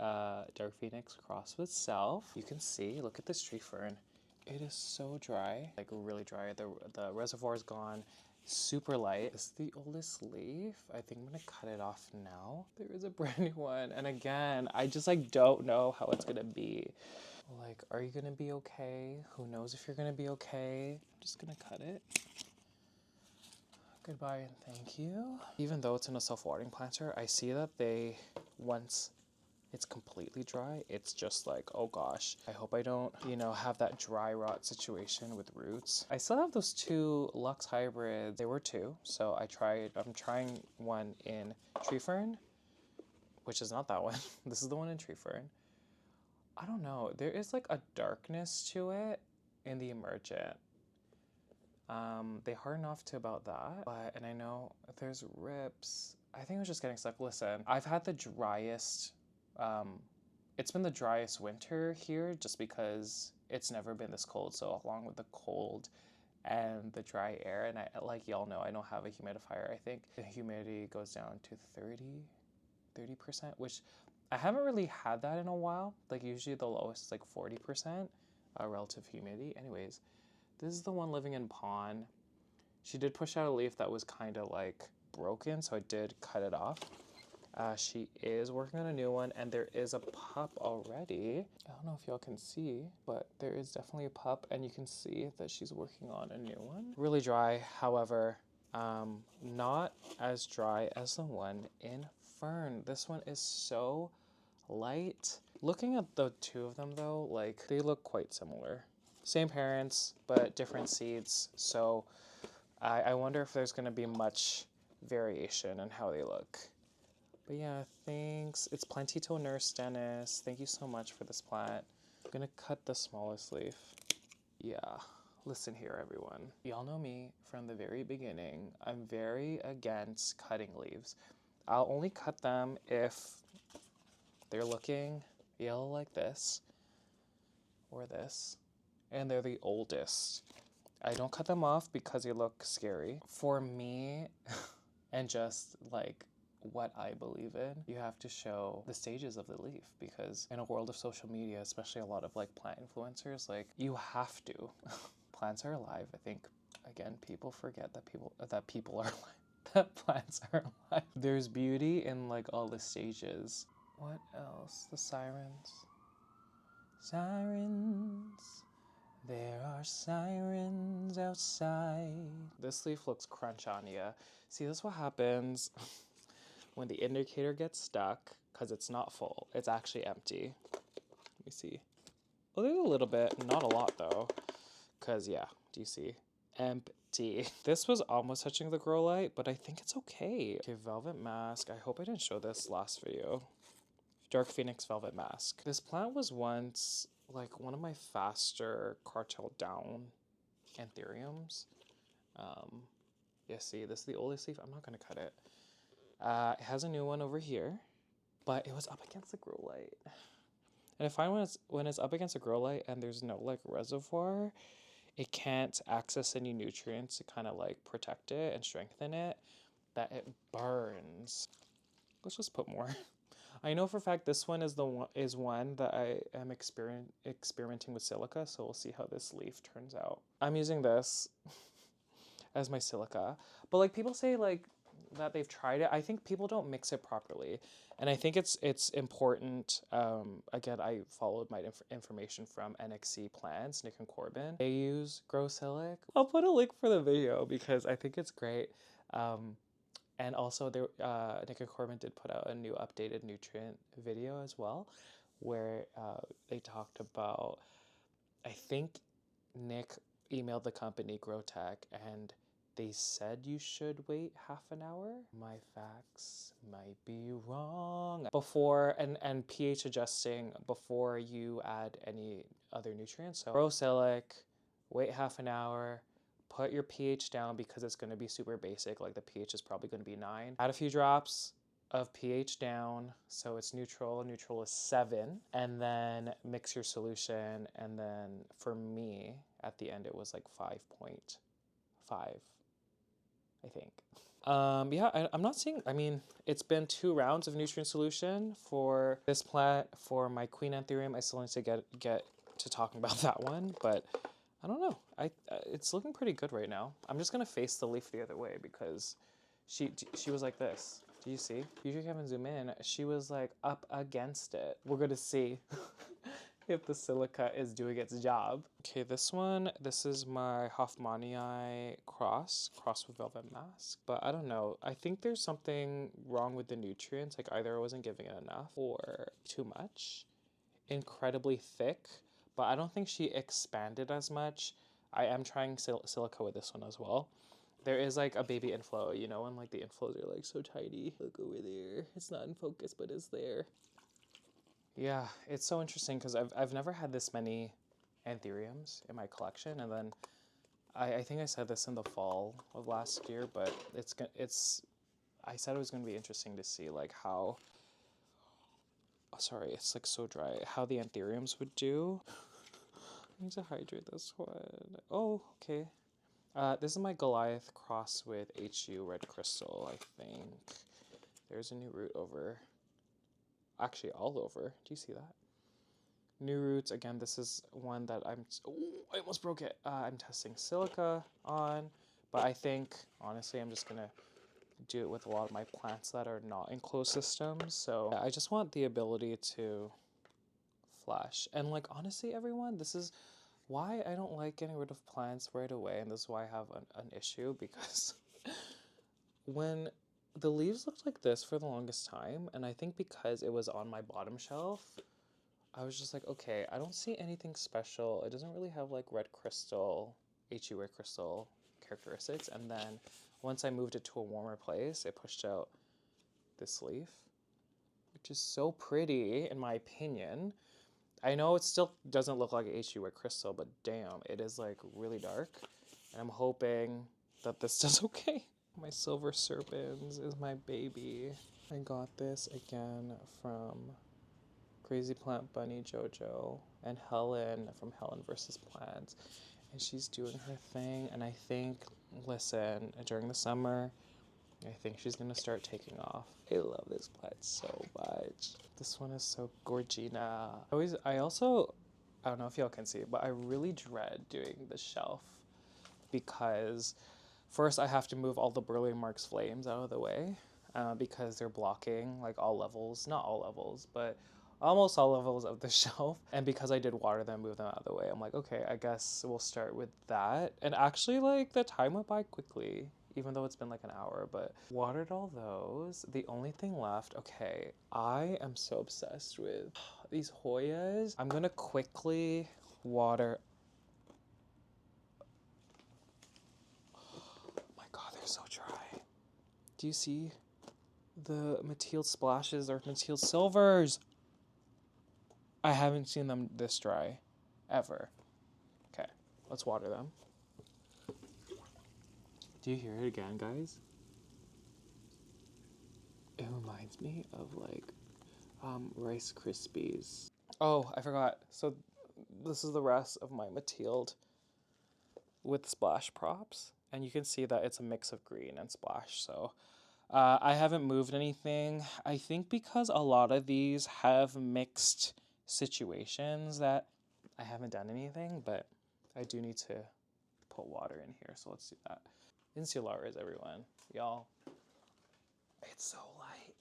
Dark Phoenix crossed with Self. You can see, look at this tree fern. It is so dry, like really dry. The reservoir is gone super light. This is the oldest leaf. I think I'm gonna cut it off now. There is a brand new one. And again, I just like don't know how it's gonna be. Like, are you gonna be okay? Who knows if you're gonna be okay? I'm just gonna cut it. Goodbye and thank you. Even though it's in a self-watering planter, I see that once it's completely dry, it's just like, oh gosh, I hope I don't, have that dry rot situation with roots. I still have those 2 Lux hybrids. They were 2, so I'm trying one in tree fern, which is not that one. This is the one in tree fern. I don't know, there is like a darkness to it in the emergent. They harden off to about that, and I know there's rips. I think I was just getting stuck. Listen, I've had the driest, it's been the driest winter here just because it's never been this cold. So along with the cold and the dry air, and like y'all know, I don't have a humidifier. I think the humidity goes down to 30%, which I haven't really had that in a while. Like usually the lowest is like 40% relative humidity. Anyways, this is the one living in pond. She did push out a leaf that was kind of like broken, so I did cut it off. She is working on a new one, and there is a pup already. I don't know if y'all can see, but there is definitely a pup, and you can see that she's working on a new one. Really dry, however, not as dry as the one in fern. This one is so light. Looking at the 2 of them though, like they look quite similar. Same parents, but different seeds. So I wonder if there's going to be much variation in how they look. But yeah, thanks. It's Plantito Nurse Dennis. Thank you so much for this plant. I'm going to cut the smallest leaf. Yeah, listen here, everyone. Y'all know me from the very beginning. I'm very against cutting leaves. I'll only cut them if they're looking yellow like this or this, and they're the oldest. I don't cut them off because they look scary. For me, and just like what I believe in, you have to show the stages of the leaf, because in a world of social media, especially a lot of like plant influencers, like you have to. Plants are alive. I think, again, people forget that people are alive. That plants are alive. There's beauty in like all the stages. What else? The sirens. Sirens. There are sirens outside. This leaf looks crunch on ya. See, this is what happens when the indicator gets stuck because it's not full. It's actually empty. Let me see. Oh, there's a little bit. Not a lot, though. Because, yeah, do you see? Empty. This was almost touching the grow light, but I think it's okay. Okay, velvet mask. I hope I didn't show this last video. Dark Phoenix Velvet Mask. This plant was once like one of my faster cartel down Anthuriums. Yeah, see, this is the oldest leaf. I'm not gonna cut it. It has a new one over here, but it was up against the grow light. And I find when it's up against a grow light and there's no like reservoir, it can't access any nutrients to kind of like protect it and strengthen it, that it burns. Let's just put more. I know for a fact this one is one that I am experimenting with silica, so we'll see how this leaf turns out. I'm using this as my silica, but like people say like that they've tried it. I think people don't mix it properly, and I think it's important. Again, I followed my information from NXC Plants, Nick and Corbin. They use Grow Silic. I'll put a link for the video because I think it's great. And also, Nick and Corbin did put out a new updated nutrient video as well, where they talked about, I think Nick emailed the company Growtech, and they said you should wait half an hour. My facts might be wrong. Before, and pH adjusting before you add any other nutrients. So, Rosilic, wait half an hour. Put your pH down because it's going to be super basic. Like the pH is probably going to be 9. Add a few drops of pH down so it's neutral. Neutral is 7. And then mix your solution. And then for me, at the end, it was like 5.5, I think. Yeah, I'm not seeing, I mean, it's been 2 rounds of nutrient solution for this plant. For my Queen Anthurium, I still need to get to talking about that one. But I don't know. It's looking pretty good right now. I'm just gonna face the leaf the other way because she was like this. Do you see? Usually haven't zoom in. She was like up against it. We're gonna see if the silica is doing its job. Okay, this is my Hoffmanii cross with velvet mask. But I don't know. I think there's something wrong with the nutrients. Like either I wasn't giving it enough or too much. Incredibly thick, but I don't think she expanded as much. I am trying silica with this one as well. There is like a baby inflow, you know, and like the inflows are like so tiny. Look over there. It's not in focus, but it's there. Yeah, it's so interesting because I've never had this many anthuriums in my collection, and then I think I said this in the fall of last year, but I said it was going to be interesting to see like how. Oh, sorry, it's like so dry. How the anthuriums would do. I need to hydrate this one. Oh, okay. This is my Goliath cross with HU red crystal, I think. There's a new root over. Actually, all over. Do you see that? New roots. Again, this is one that I almost broke it. I'm testing silica on, but I think, honestly, I'm just going to do it with a lot of my plants that are not in closed systems. So I just want the ability to flash. And like, honestly, everyone, this is why I don't like getting rid of plants right away, and this is why I have an issue, because when the leaves looked like this for the longest time, and I think because it was on my bottom shelf, I was just like, okay, I don't see anything special. It doesn't really have like red crystal, HU red crystal characteristics, and then once I moved it to a warmer place, it pushed out this leaf, which is so pretty in my opinion. I know it still doesn't look like HU red crystal, but damn, it is like really dark. And I'm hoping that this does okay. My silver serpens is my baby. I got this again from Crazy Plant Bunny Jojo and Helen from Helen versus Plants. And she's doing her thing. And I think, listen, during the summer, I think she's gonna start taking off. I love this plant so much. This one is so gorgina. I don't know if y'all can see it, but I really dread doing the shelf because first I have to move all the Burle Marx flames out of the way because they're blocking like all levels, not all levels, but almost all levels of the shelf. And because I did water them, move them out of the way, I'm like, okay, I guess we'll start with that. And actually, like, the time went by quickly, even though it's been like an hour, but watered all those. The only thing left, okay, I am so obsessed with these hoyas. I'm gonna quickly water. Oh my God, they're so dry. Do you see the Mathilde splashes or Mathilde silvers? I haven't seen them this dry, ever. Okay, let's water them. Do you hear it again, guys? It reminds me of like Rice Krispies. Oh, I forgot. So this is the rest of my Mathilde with splash props. And you can see that it's a mix of green and splash. So I haven't moved anything. I think because a lot of these have mixed situations that I haven't done anything, but I do need to put water in here, so let's do that. Insularis, everyone. Y'all, it's so light.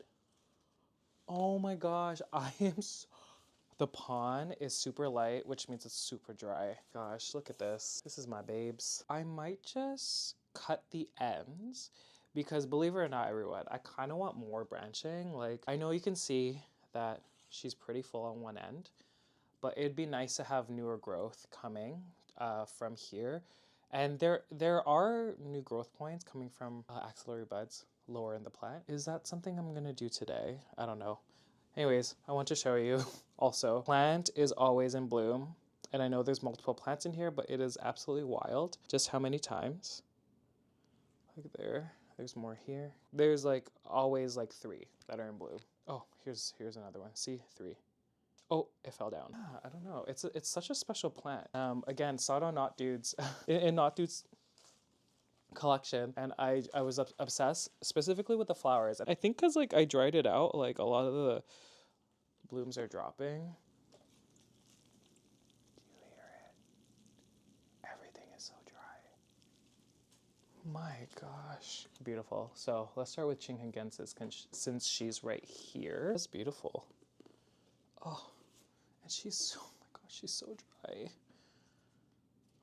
Oh my gosh, the pond is super light, which means it's super dry. Gosh, look at this. This is my babes. I might just cut the ends because believe it or not, everyone, I kind of want more branching. Like, I know you can see that she's pretty full on one end, but it'd be nice to have newer growth coming from here. And there are new growth points coming from axillary buds lower in the plant. Is that something I'm gonna do today? I don't know. Anyways, I want to show you also, plant is always in bloom. And I know there's multiple plants in here, but it is absolutely wild. Just how many times? Like there's more here. There's like always like 3 that are in bloom. Oh, here's another one. See, 3. Oh, it fell down. Yeah, I don't know. It's such a special plant. Again, saw it on Not Dude's in Not Dude's collection, and I was obsessed specifically with the flowers. And I think because like I dried it out, like a lot of the blooms are dropping. Do you hear it? is so dry. My gosh. Beautiful. So let's start with chinghungensis since she's right here. That's beautiful. Oh, and she's, oh my gosh, she's so dry.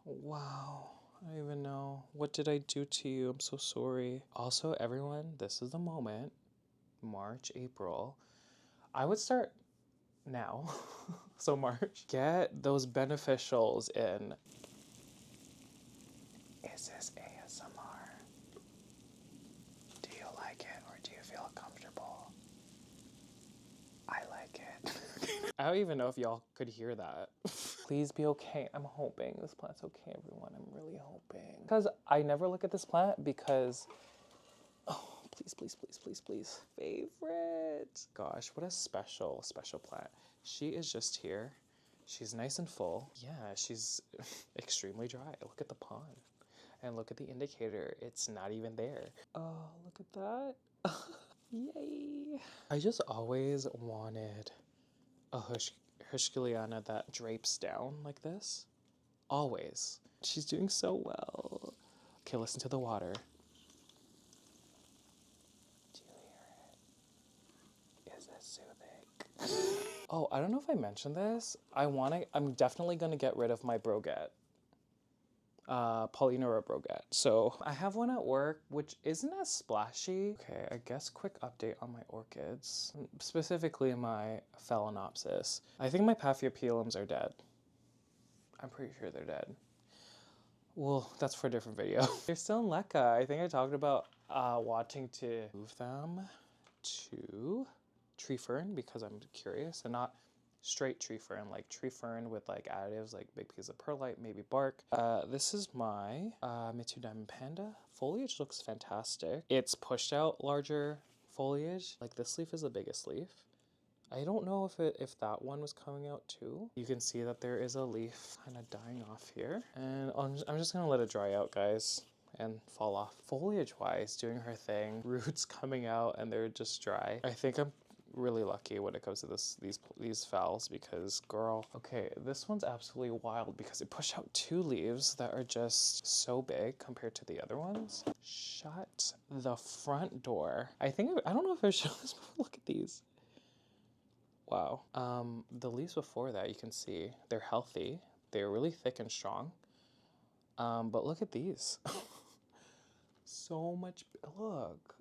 Wow. I don't even know. What did I do to you? I'm so sorry. Also, everyone, this is the moment. March, April. I would start now. So March. Get those beneficials in. Is this ASMR? Do you like it or do you feel comfortable? I like it. I don't even know if y'all could hear that. Please be okay. I'm hoping this plant's okay, everyone. I'm really hoping. Because I never look at this plant because, oh, please, please, please, please, please. Favorite. Gosh, what a special, special plant. She is just here. She's nice and full. Yeah, she's extremely dry. Look at the pond. And look at the indicator. It's not even there. Oh, look at that. Yay. I just always wanted a heuschkeliana that drapes down like this. Always. She's doing so well. Okay, listen to the water. Do you hear it? Is it soothing? Oh, I don't know if I mentioned this. I'm definitely gonna get rid of my brogette. Polynora brogette. So I have one at work, which isn't as splashy. Okay, I guess quick update on my orchids, specifically my phalaenopsis. I think my papillilaminums are dead. I'm pretty sure they're dead. Well, that's for a different video. They're still in leca. I think I talked about wanting to move them to tree fern because I'm curious, and not straight tree fern, like tree fern with like additives like big piece of perlite, maybe bark. This is my Mitsu Diamond Panda. Foliage looks fantastic. It's pushed out larger foliage. Like this leaf is the biggest leaf. I don't know if that one was coming out too. You can see that there is a leaf kind of dying off here. And I'm just gonna let it dry out, guys, and fall off. Foliage wise, doing her thing. Roots coming out and they're just dry. I think I'm really lucky when it comes to these phals because girl. Okay, this one's absolutely wild because it pushed out two leaves that are just so big compared to the other ones. Shut the front door. I don't know if I've shown this before. Look at these. Wow. The leaves before that, you can see they're healthy. They're really thick and strong. But look at these. So much, look.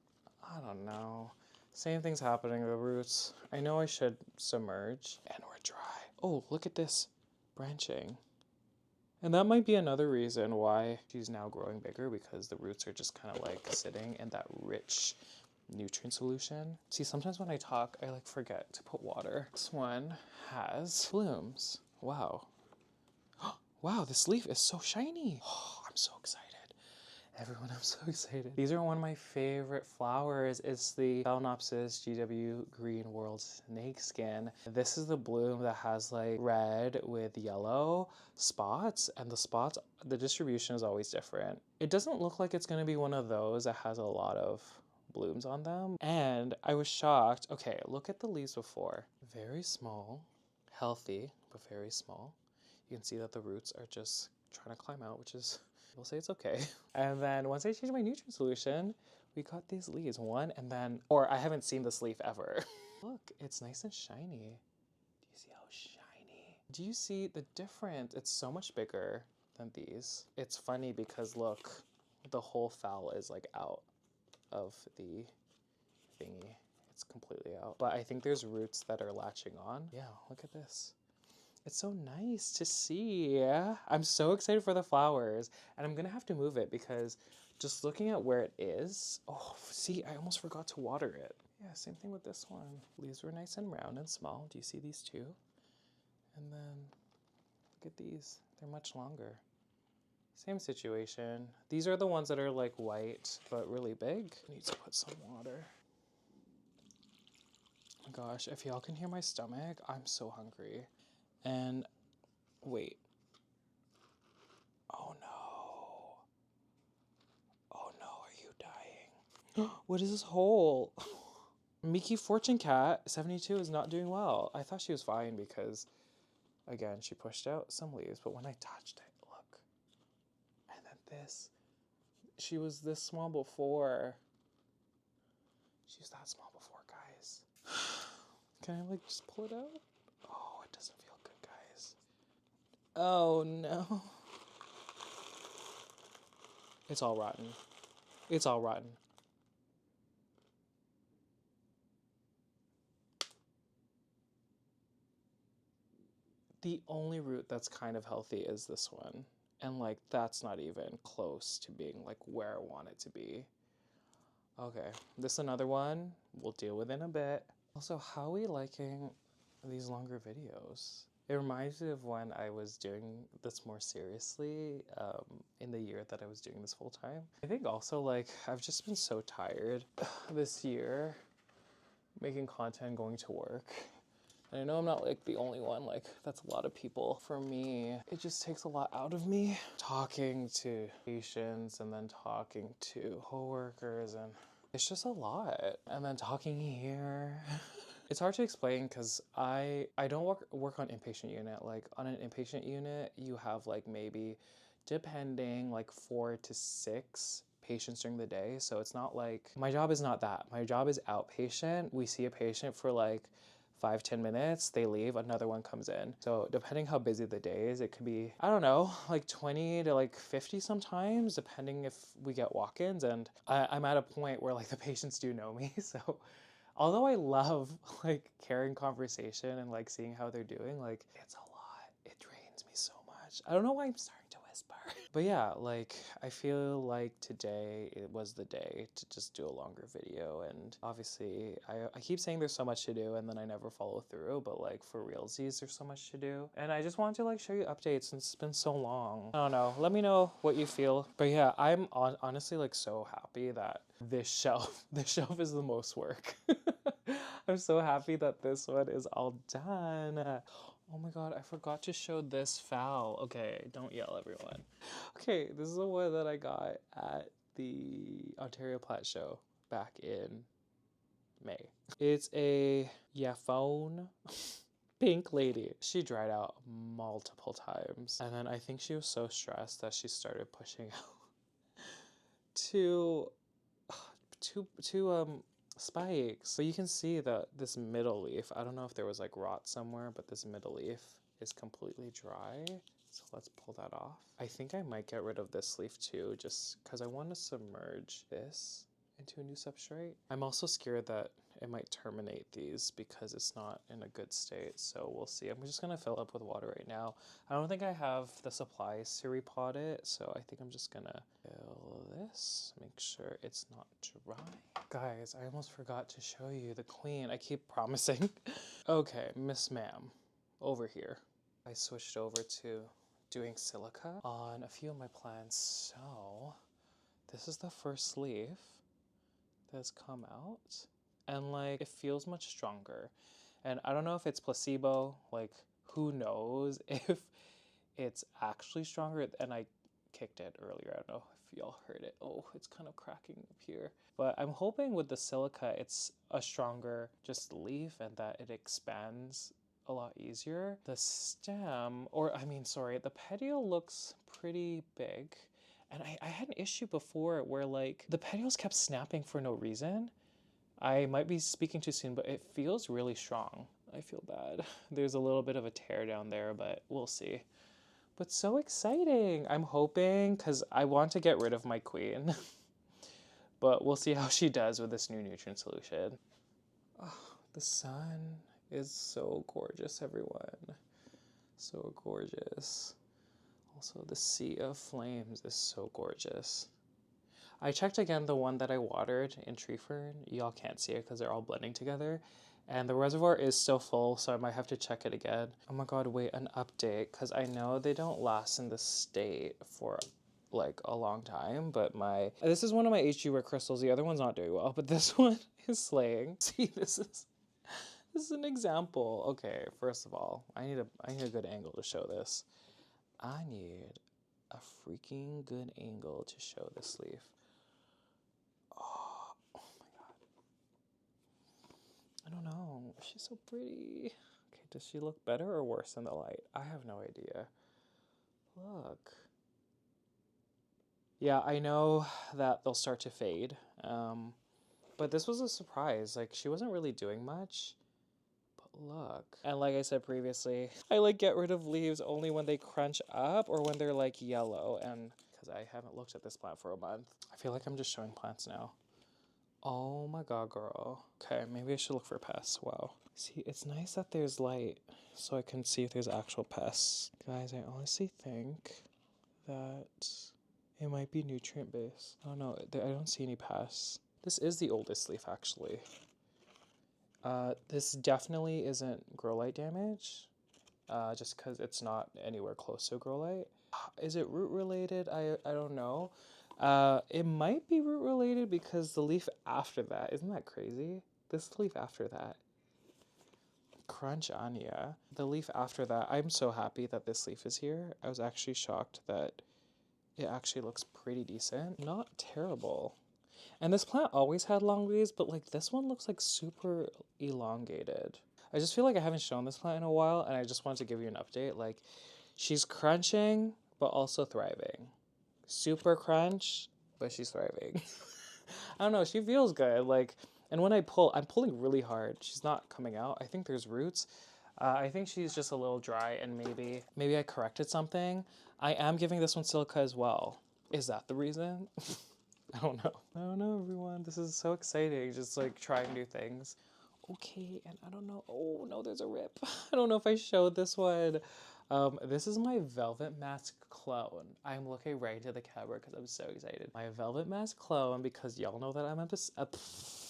I don't know. Same thing's happening to the roots. I know I should submerge and we're dry. Oh, look at this branching. And that might be another reason why she's now growing bigger, because the roots are just kind of like sitting in that rich nutrient solution. See, sometimes when I talk, I like forget to put water. This one has blooms. Wow. Wow, this leaf is so shiny. Oh, I'm so excited. Everyone, I'm so excited. These are one of my favorite flowers. It's the Phalaenopsis GW Green World Snakeskin. This is the bloom that has like red with yellow spots, and the spots, the distribution is always different. It doesn't look like it's gonna be one of those that has a lot of blooms on them. And I was shocked. Okay, look at the leaves before. Very small, healthy, but very small. You can see that the roots are just trying to climb out, which is, we'll say it's okay. And then once I changed my nutrient solution, we got these leaves. One, and then, or I haven't seen this leaf ever. Look, it's nice and shiny. Do you see how shiny? Do you see the difference? It's so much bigger than these. It's funny because look, the whole phal is like out of the thingy. It's completely out. But I think there's roots that are latching on. Yeah, look at this. It's so nice to see. I'm so excited for the flowers, and I'm gonna have to move it because just looking at where it is, oh, see, I almost forgot to water it. Yeah, same thing with this one. Leaves were nice and round and small. Do you see these two? And then look at these. They're much longer. Same situation. These are the ones that are like white, but really big. I need to put some water. Oh my gosh, if y'all can hear my stomach, I'm so hungry. And wait. Oh no. Oh no, are you dying? What is this hole? Miki Fortune Cat 72 is not doing well. I thought she was fine because, again, she pushed out some leaves, but when I touched it, look. this. She was this small before. She was that small before, guys. Can I like just pull it out? Oh, it doesn't feel good, guys. Oh no. It's all rotten. It's all rotten. The only root that's kind of healthy is this one. And like, that's not even close to being like where I want it to be. Okay, this is another one we'll deal with in a bit. Also, how are we liking these longer videos? It reminds me of when I was doing this more seriously in the year that I was doing this full time. I think also like I've just been so tired this year making content, going to work. And I know I'm not like the only one, like that's a lot of people. For me, it just takes a lot out of me. Talking to patients and then talking to coworkers, and it's just a lot. And then talking here. It's hard to explain because I don't work on inpatient unit. Like on an inpatient unit, you have like maybe, depending, like 4 to 6 patients during the day. So it's not like, my job is not that. My job is outpatient. We see a patient for like 5-10 minutes, they leave, another one comes in. So depending how busy the day is, it could be, I don't know, like 20 to like 50 sometimes, depending if we get walk-ins. And I'm at a point where like the patients do know me. So although I love like carrying conversation and like seeing how they're doing, like it's a lot. It drains me so much. I don't know why I'm starting to whisper. But yeah, like I feel like today it was the day to just do a longer video. And obviously I keep saying there's so much to do and then I never follow through, but like for realsies there's so much to do. And I just wanted to like show you updates since it's been so long. I don't know, let me know what you feel. But yeah, I'm honestly like so happy that this shelf is the most work. I'm so happy that this one is all done. Oh my god, I forgot to show this fowl. Okay, don't yell, everyone. Okay, this is the one that I got at the Ontario Plant Show back in May. It's a Yaphone pink lady. She dried out multiple times. And then I think she was so stressed that she started pushing out two spikes. But you can see that this middle leaf, I don't know if there was like rot somewhere, but this middle leaf is completely dry. So let's pull that off. I think I might get rid of this leaf too, just because I want to submerge this into a new substrate. I'm also scared that it might terminate these because it's not in a good state, so we'll see. I'm just gonna fill up with water right now. I don't think I have the supplies to repot it, so I think I'm just gonna fill this, make sure it's not dry. Guys, I almost forgot to show you the queen. I keep promising. Okay, Miss Ma'am, over here. I switched over to doing silica on a few of my plants, so this is the first leaf that's come out, and like it feels much stronger. And I don't know if it's placebo, like who knows if it's actually stronger. And I kicked it earlier, I don't know if y'all heard it. Oh, it's kind of cracking up here, but I'm hoping with the silica it's a stronger just leaf and that it expands a lot easier. The stem, or I mean sorry, the petiole looks pretty big. And I had an issue before where like the petioles kept snapping for no reason. I might be speaking too soon, but it feels really strong. I feel bad. There's a little bit of a tear down there, but we'll see. But so exciting. I'm hoping, because I want to get rid of my queen. But we'll see how she does with this new nutrient solution. Oh, the sun is so gorgeous, everyone. So gorgeous. Also, the sea of flames is so gorgeous. I checked again the one that I watered in tree fern. Y'all can't see it because they're all blending together. And the reservoir is still full, so I might have to check it again. Oh my god, wait, an update. Because I know they don't last in this state for like a long time, but this is one of my HG rare crystals. The other one's not doing well, but this one is slaying. See, this is an example. Okay, first of all, I need a good angle to show this. I need a freaking good angle to show this leaf. Oh my god. I don't know. She's so pretty. Okay, does she look better or worse in the light? I have no idea. Look. Yeah, I know that they'll start to fade. But this was a surprise. Like, she wasn't really doing much. But look. And like I said previously, I like get rid of leaves only when they crunch up or when they're like yellow. And because I haven't looked at this plant for a month. I feel like I'm just showing plants now. Oh my god, girl. Okay, maybe I should look for pests. Wow. See, it's nice that there's light so I can see if there's actual pests. Guys, I honestly think that it might be nutrient based. Oh no, I don't see any pests. This is the oldest leaf actually. This definitely isn't grow light damage, just because it's not anywhere close to grow light. Is it root related? I don't know. It might be root related because the leaf after that, isn't that crazy? This leaf after that. Crunch Anya. The leaf after that, I'm so happy that this leaf is here. I was actually shocked that it actually looks pretty decent. Not terrible. And this plant always had long leaves, but like this one looks like super elongated. I just feel like I haven't shown this plant in a while and I just wanted to give you an update. Like she's crunching, but also thriving. Super crunch, but she's thriving. I don't know, she feels good. Like, and when I pull, I'm pulling really hard. She's not coming out. I think there's roots. I think she's just a little dry and maybe I corrected something. I am giving this one silica as well. Is that the reason? I don't know. I don't know, everyone. This is so exciting. Just like trying new things. Okay, and I don't know. Oh no, there's a rip. I don't know if I showed this one. This is my Velvet Mask clone. I'm looking right into the camera because I'm so excited. My Velvet Mask clone, because y'all know that I'm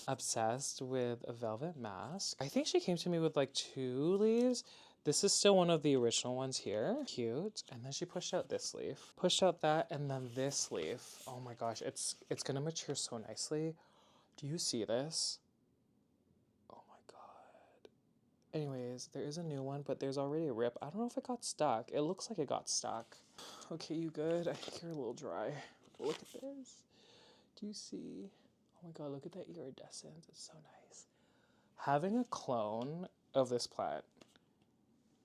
obsessed with a Velvet Mask. I think she came to me with like 2 leaves. This is still one of the original ones here. Cute. And then she pushed out this leaf. Pushed out that and then this leaf. Oh my gosh, it's gonna mature so nicely. Do you see this? Oh my god. Anyways, there is a new one, but there's already a rip. I don't know if it got stuck. It looks like it got stuck. Okay, you good? I think you're a little dry. Look at this. Do you see? Oh my god, look at that iridescence. It's so nice. Having a clone of this plant,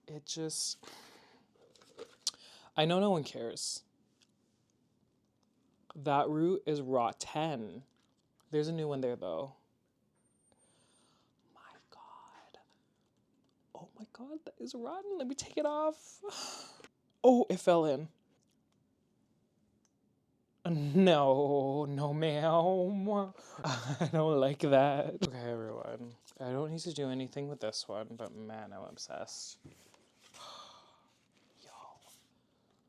it just... I know no one cares. That root is rotten. There's a new one there though. My god. Oh my god, that is rotten. Let me take it off. Oh, it fell in. No, no ma'am. I don't like that. Okay, everyone. I don't need to do anything with this one, but man, I'm obsessed. Yo,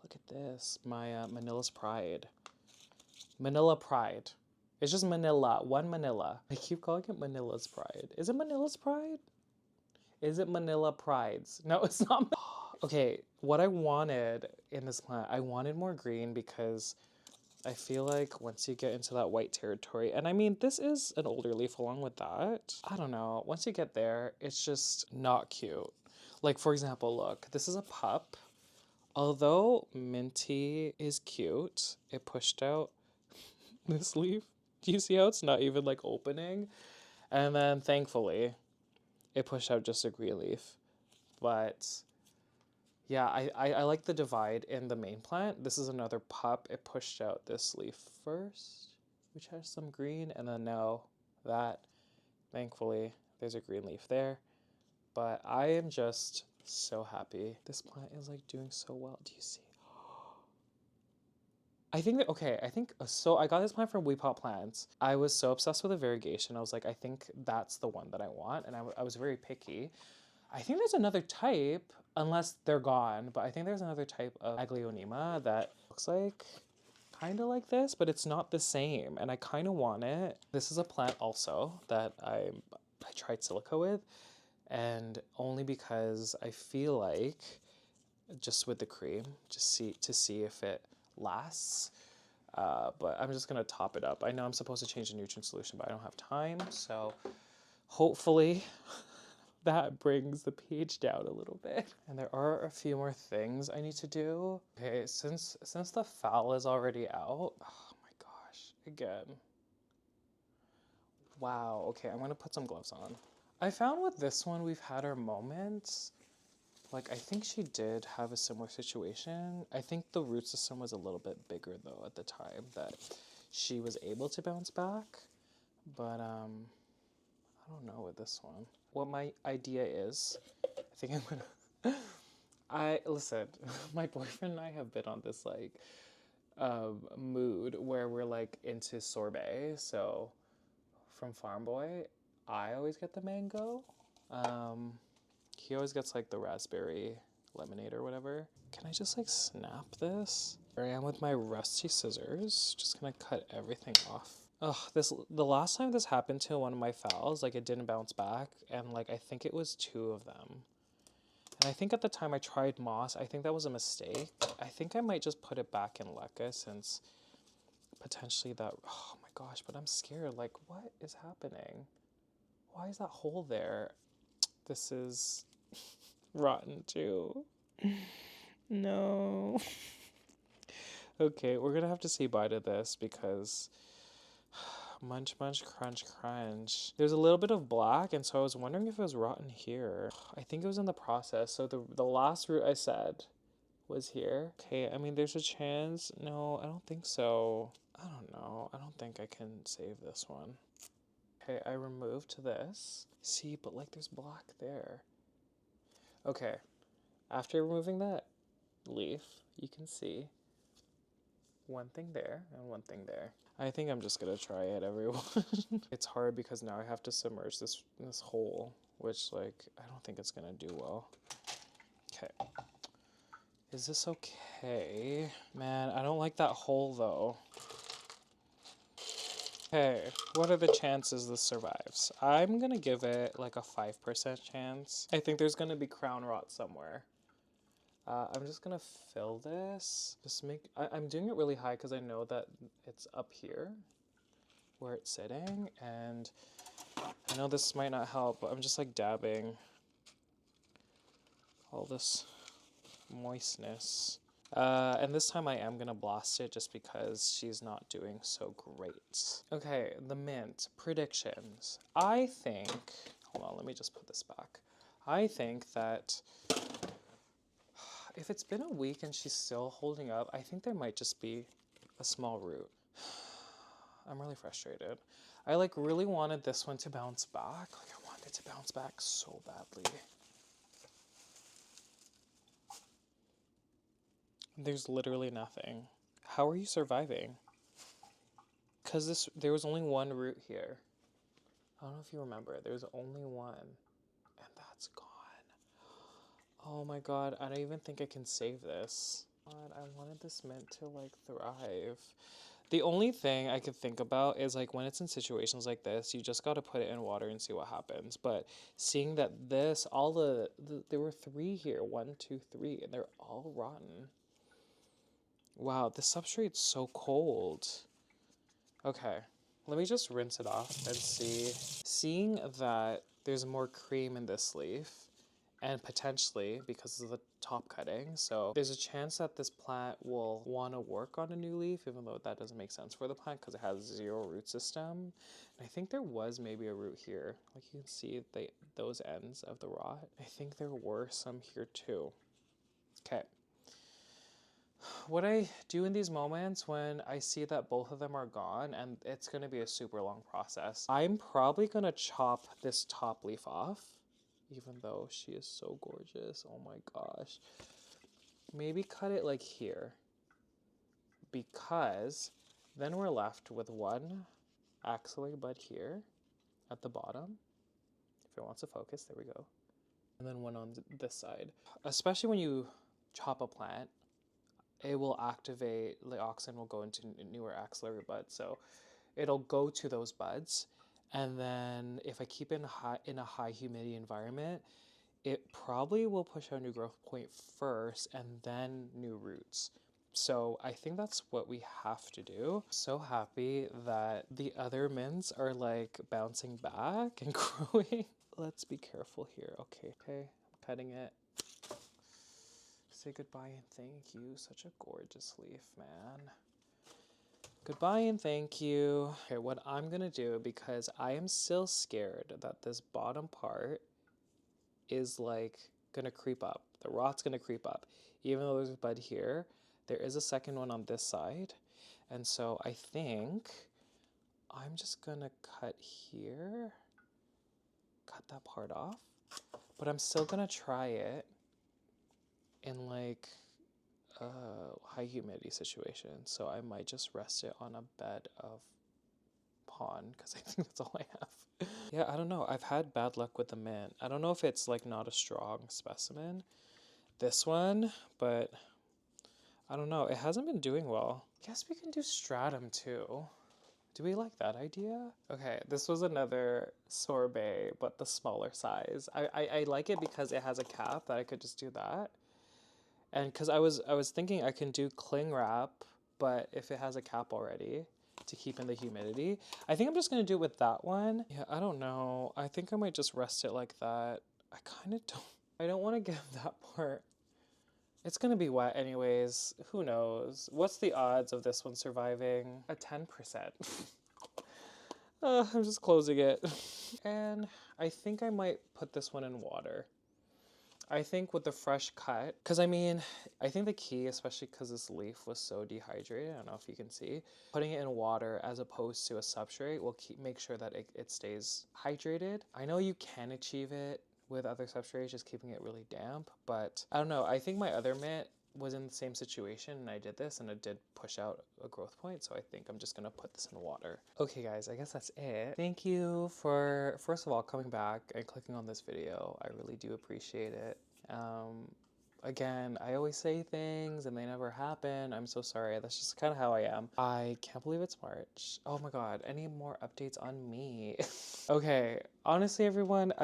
look at this. My Manila's Pride. Manila Pride. It's just Manila. One Manila. I keep calling it Manila's Pride. Is it Manila's Pride? Is it Manila Prides? No, it's not. Okay, what I wanted in this plant, I wanted more green because I feel like once you get into that white territory, and I mean, this is an older leaf along with that. I don't know. Once you get there, it's just not cute. Like, for example, look, this is a pup. Although Minty is cute, it pushed out this leaf. Do you see how it's not even like opening? And then thankfully, it pushed out just a green leaf. But yeah, I like the divide in the main plant. This is another pup. It pushed out this leaf first, which has some green, and then now that, thankfully, there's a green leaf there. But I am just so happy. This plant is like doing so well. Do you see? I think that, okay, so I got this plant from We Pot Plants. I was so obsessed with the variegation. I was like, I think that's the one that I want. And I was very picky. I think there's another type, unless they're gone, but I think there's another type of Aglaonema that looks like kind of like this, but it's not the same. And I kind of want it. This is a plant also that I tried silica with, and only because I feel like just with the cream, just to see if it lasts. But I'm just gonna top it up. I know I'm supposed to change the nutrient solution, but I don't have time. So hopefully that brings the pH down a little bit. And there are a few more things I need to do. Okay, since the phal is already out, oh my gosh, again. Wow, okay, I'm gonna put some gloves on. I found with this one we've had our moments. Like, I think she did have a similar situation. I think the root system was a little bit bigger, though, at the time that she was able to bounce back. But, I don't know with this one. What my idea is, I think I'm gonna... listen, my boyfriend and I have been on this, like, mood where we're, like, into sorbet. So, from Farm Boy, I always get the mango. He always gets like the raspberry lemonade or whatever. Can I just like snap this? Here I am with my rusty scissors. Just gonna cut everything off. Ugh, the last time this happened to one of my phals, like it didn't bounce back, and like I think it was 2 of them. And I think at the time I tried moss. I think that was a mistake. I think I might just put it back in leca since potentially that. Oh my gosh, but I'm scared. Like, what is happening? Why is that hole there? This is rotten too. No. Okay, we're gonna have to say bye to this because munch, munch, crunch, crunch. There's a little bit of black, and so I was wondering if it was rotten here. I think it was in the process. So the last root I said was here. Okay, I mean, there's a chance. No, I don't think so. I don't know. I don't think I can save this one. Okay, I removed this. See, but like there's black there. Okay, after removing that leaf, you can see one thing there and one thing there. I think I'm just gonna try it, everyone. It's hard because now I have to submerge this hole, which like I don't think it's gonna do well. Okay. Is this okay? Man, I don't like that hole though. Okay, what are the chances this survives? I'm gonna give it like a 5% chance. I think there's gonna be crown rot somewhere. I'm just gonna fill this. I'm doing it really high because I know that it's up here where it's sitting, and I know this might not help, but I'm just like dabbing all this moistness. And this time I am gonna blast it just because she's not doing so great. Okay, the mint. Predictions. I think, hold on, let me just put this back. I think that if it's been a week and she's still holding up, I think there might just be a small root. I'm really frustrated. I like really wanted this one to bounce back. Like I wanted it to bounce back so badly. There's literally nothing. How are you surviving? Because there was only one root here. I don't know if you remember. There's only one. And that's gone. Oh my god, I don't even think I can save this. God, I wanted this mint to like thrive. The only thing I could think about is like when it's in situations like this, you just got to put it in water and see what happens. But seeing that there were 3 here, 1, 2, 3, and they're all rotten. Wow, the substrate's so cold. Okay, let me just rinse it off and see. Seeing that there's more cream in this leaf, and potentially because of the top cutting, so there's a chance that this plant will want to work on a new leaf, even though that doesn't make sense for the plant because it has 0 root system. And I think there was maybe a root here. Like you can see those ends of the rot. I think there were some here too. Okay. What I do in these moments when I see that both of them are gone, and it's going to be a super long process, I'm probably going to chop this top leaf off, even though she is so gorgeous. Oh my gosh. Maybe cut it like here, because then we're left with one axillary bud here at the bottom. If it wants to focus, there we go. And then one on this side. Especially when you chop a plant, it will activate, the auxin will go into newer axillary buds. So it'll go to those buds. And then if I keep it in a high humidity environment, it probably will push out a new growth point first and then new roots. So I think that's what we have to do. So happy that the other mints are like bouncing back and growing. Let's be careful here. Okay, I'm cutting it. Say goodbye and thank you. Such a gorgeous leaf, man. Goodbye and thank you. Okay, what I'm gonna do, because I am still scared that this bottom part is like gonna creep up. The rot's gonna creep up. Even though there's a bud here, there is a second one on this side. And so I think I'm just gonna cut here, cut that part off, but I'm still gonna try it in like a high humidity situation. So I might just rest it on a bed of pond because I think that's all I have. Yeah, I don't know. I've had bad luck with the mint. I don't know if it's like not a strong specimen, this one, but I don't know. It hasn't been doing well. I guess we can do stratum too. Do we like that idea? Okay, this was another sorbet, but the smaller size. I like it because it has a cap that I could just do that. And because I was thinking I can do cling wrap, but if it has a cap already to keep in the humidity. I think I'm just gonna do it with that one. Yeah, I don't know. I think I might just rest it like that. I kind of don't, I don't want to give that part. It's gonna be wet anyways. Who knows? What's the odds of this one surviving? A 10%. I'm just closing it. And I think I might put this one in water. I think with the fresh cut, because I mean, I think the key, especially because this leaf was so dehydrated, I don't know if you can see, putting it in water as opposed to a substrate will make sure that it stays hydrated. I know you can achieve it with other substrates, just keeping it really damp, but I don't know. I think my other mint was in the same situation and I did this and it did push out a growth point, so I think I'm just gonna put this in water. Okay guys, I guess that's it. Thank you for, first of all, coming back and clicking on this video. I really do appreciate it. Again, I always say things and they never happen. I'm so sorry. That's just kind of how I am. I can't believe it's March. Oh my god, any more updates on me? Okay, honestly everyone,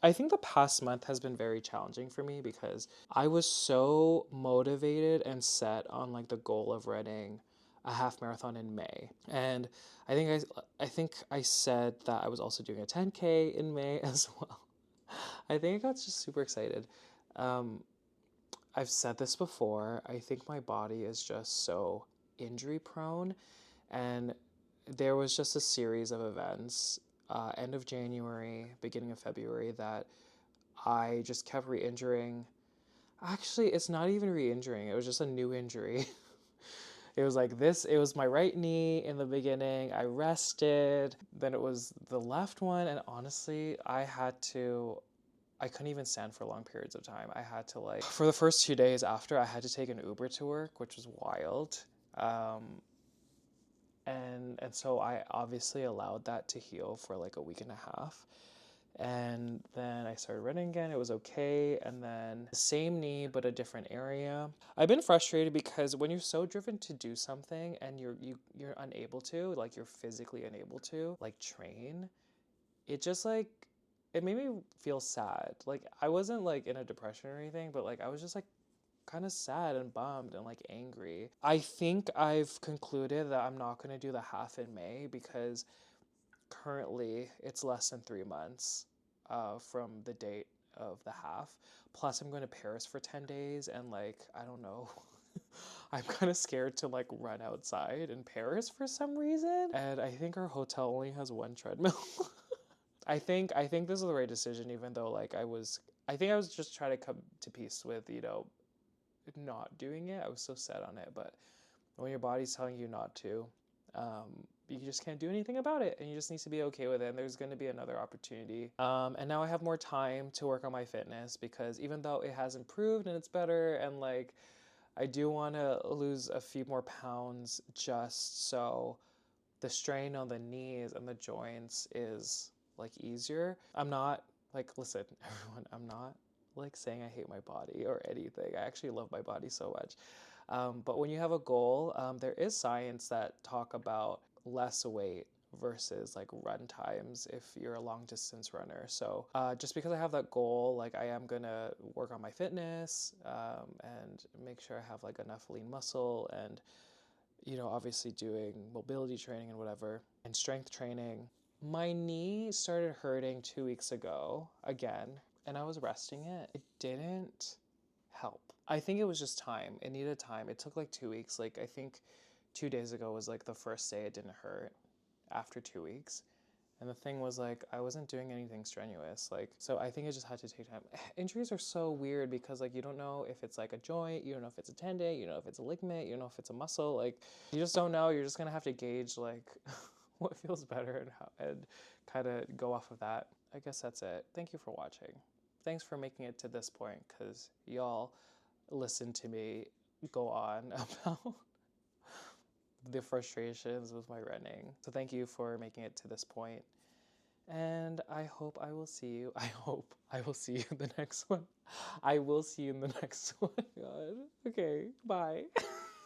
I think the past month has been very challenging for me because I was so motivated and set on like the goal of running a half marathon in May. And I think I said that I was also doing a 10K in May as well. I think I got just super excited. I've said this before. I think my body is just so injury prone, and there was just a series of events, end of January, beginning of February, that I just kept re-injuring. Actually, it's not even re-injuring. It was just a new injury. It was like this, it was my right knee in the beginning. I rested. Then it was the left one. And honestly, I couldn't even stand for long periods of time. I had to like, for the first 2 days after, I had to take an Uber to work, which was wild. And so I obviously allowed that to heal for like a week and a half. And then I started running again. It was okay. And then the same knee, but a different area. I've been frustrated because when you're so driven to do something and you're unable to, like you're physically unable to, like train, it just like, it made me feel sad. Like I wasn't like in a depression or anything, but like I was just like kind of sad and bummed and like angry. I think I've concluded that I'm not going to do the half in May because currently it's less than 3 months from the date of the half. Plus I'm going to Paris for 10 days and like, I don't know. I'm kind of scared to like run outside in Paris for some reason. And I think our hotel only has one treadmill. I think this is the right decision, even though like I think I was just trying to come to peace with, not doing it. I was so set on it, but when your body's telling you not to, you just can't do anything about it, and you just need to be okay with it. And there's going to be another opportunity. And now I have more time to work on my fitness because even though it has improved and it's better, and like I do want to lose a few more pounds just so the strain on the knees and the joints is like easier. I'm not like, listen, everyone, I'm not like saying I hate my body or anything. I actually love my body so much. But when you have a goal, there is science that talk about less weight versus like run times if you're a long distance runner. So just because I have that goal, like I am gonna work on my fitness and make sure I have like enough lean muscle and obviously doing mobility training and whatever and strength training. My knee started hurting 2 weeks ago again, and I was resting it. It didn't help. I think it was just time. It needed time. It took like 2 weeks. Like I think 2 days ago was like the first day it didn't hurt after 2 weeks. And the thing was, like, I wasn't doing anything strenuous. Like, so I think it just had to take time. Injuries are so weird because, like, you don't know if it's like a joint, you don't know if it's a tendon, you don't know if it's a ligament, you don't know if it's a muscle. Like, you just don't know. You're just gonna have to gauge, like, what feels better and how, and kind of go off of that. I guess that's it. Thank you for watching. Thanks for making it to this point, because y'all listen to me go on about the frustrations with my running. So thank you for making it to this point. And I hope I will see you. I hope I will see you in the next one. I will see you in the next one. God. Okay, bye.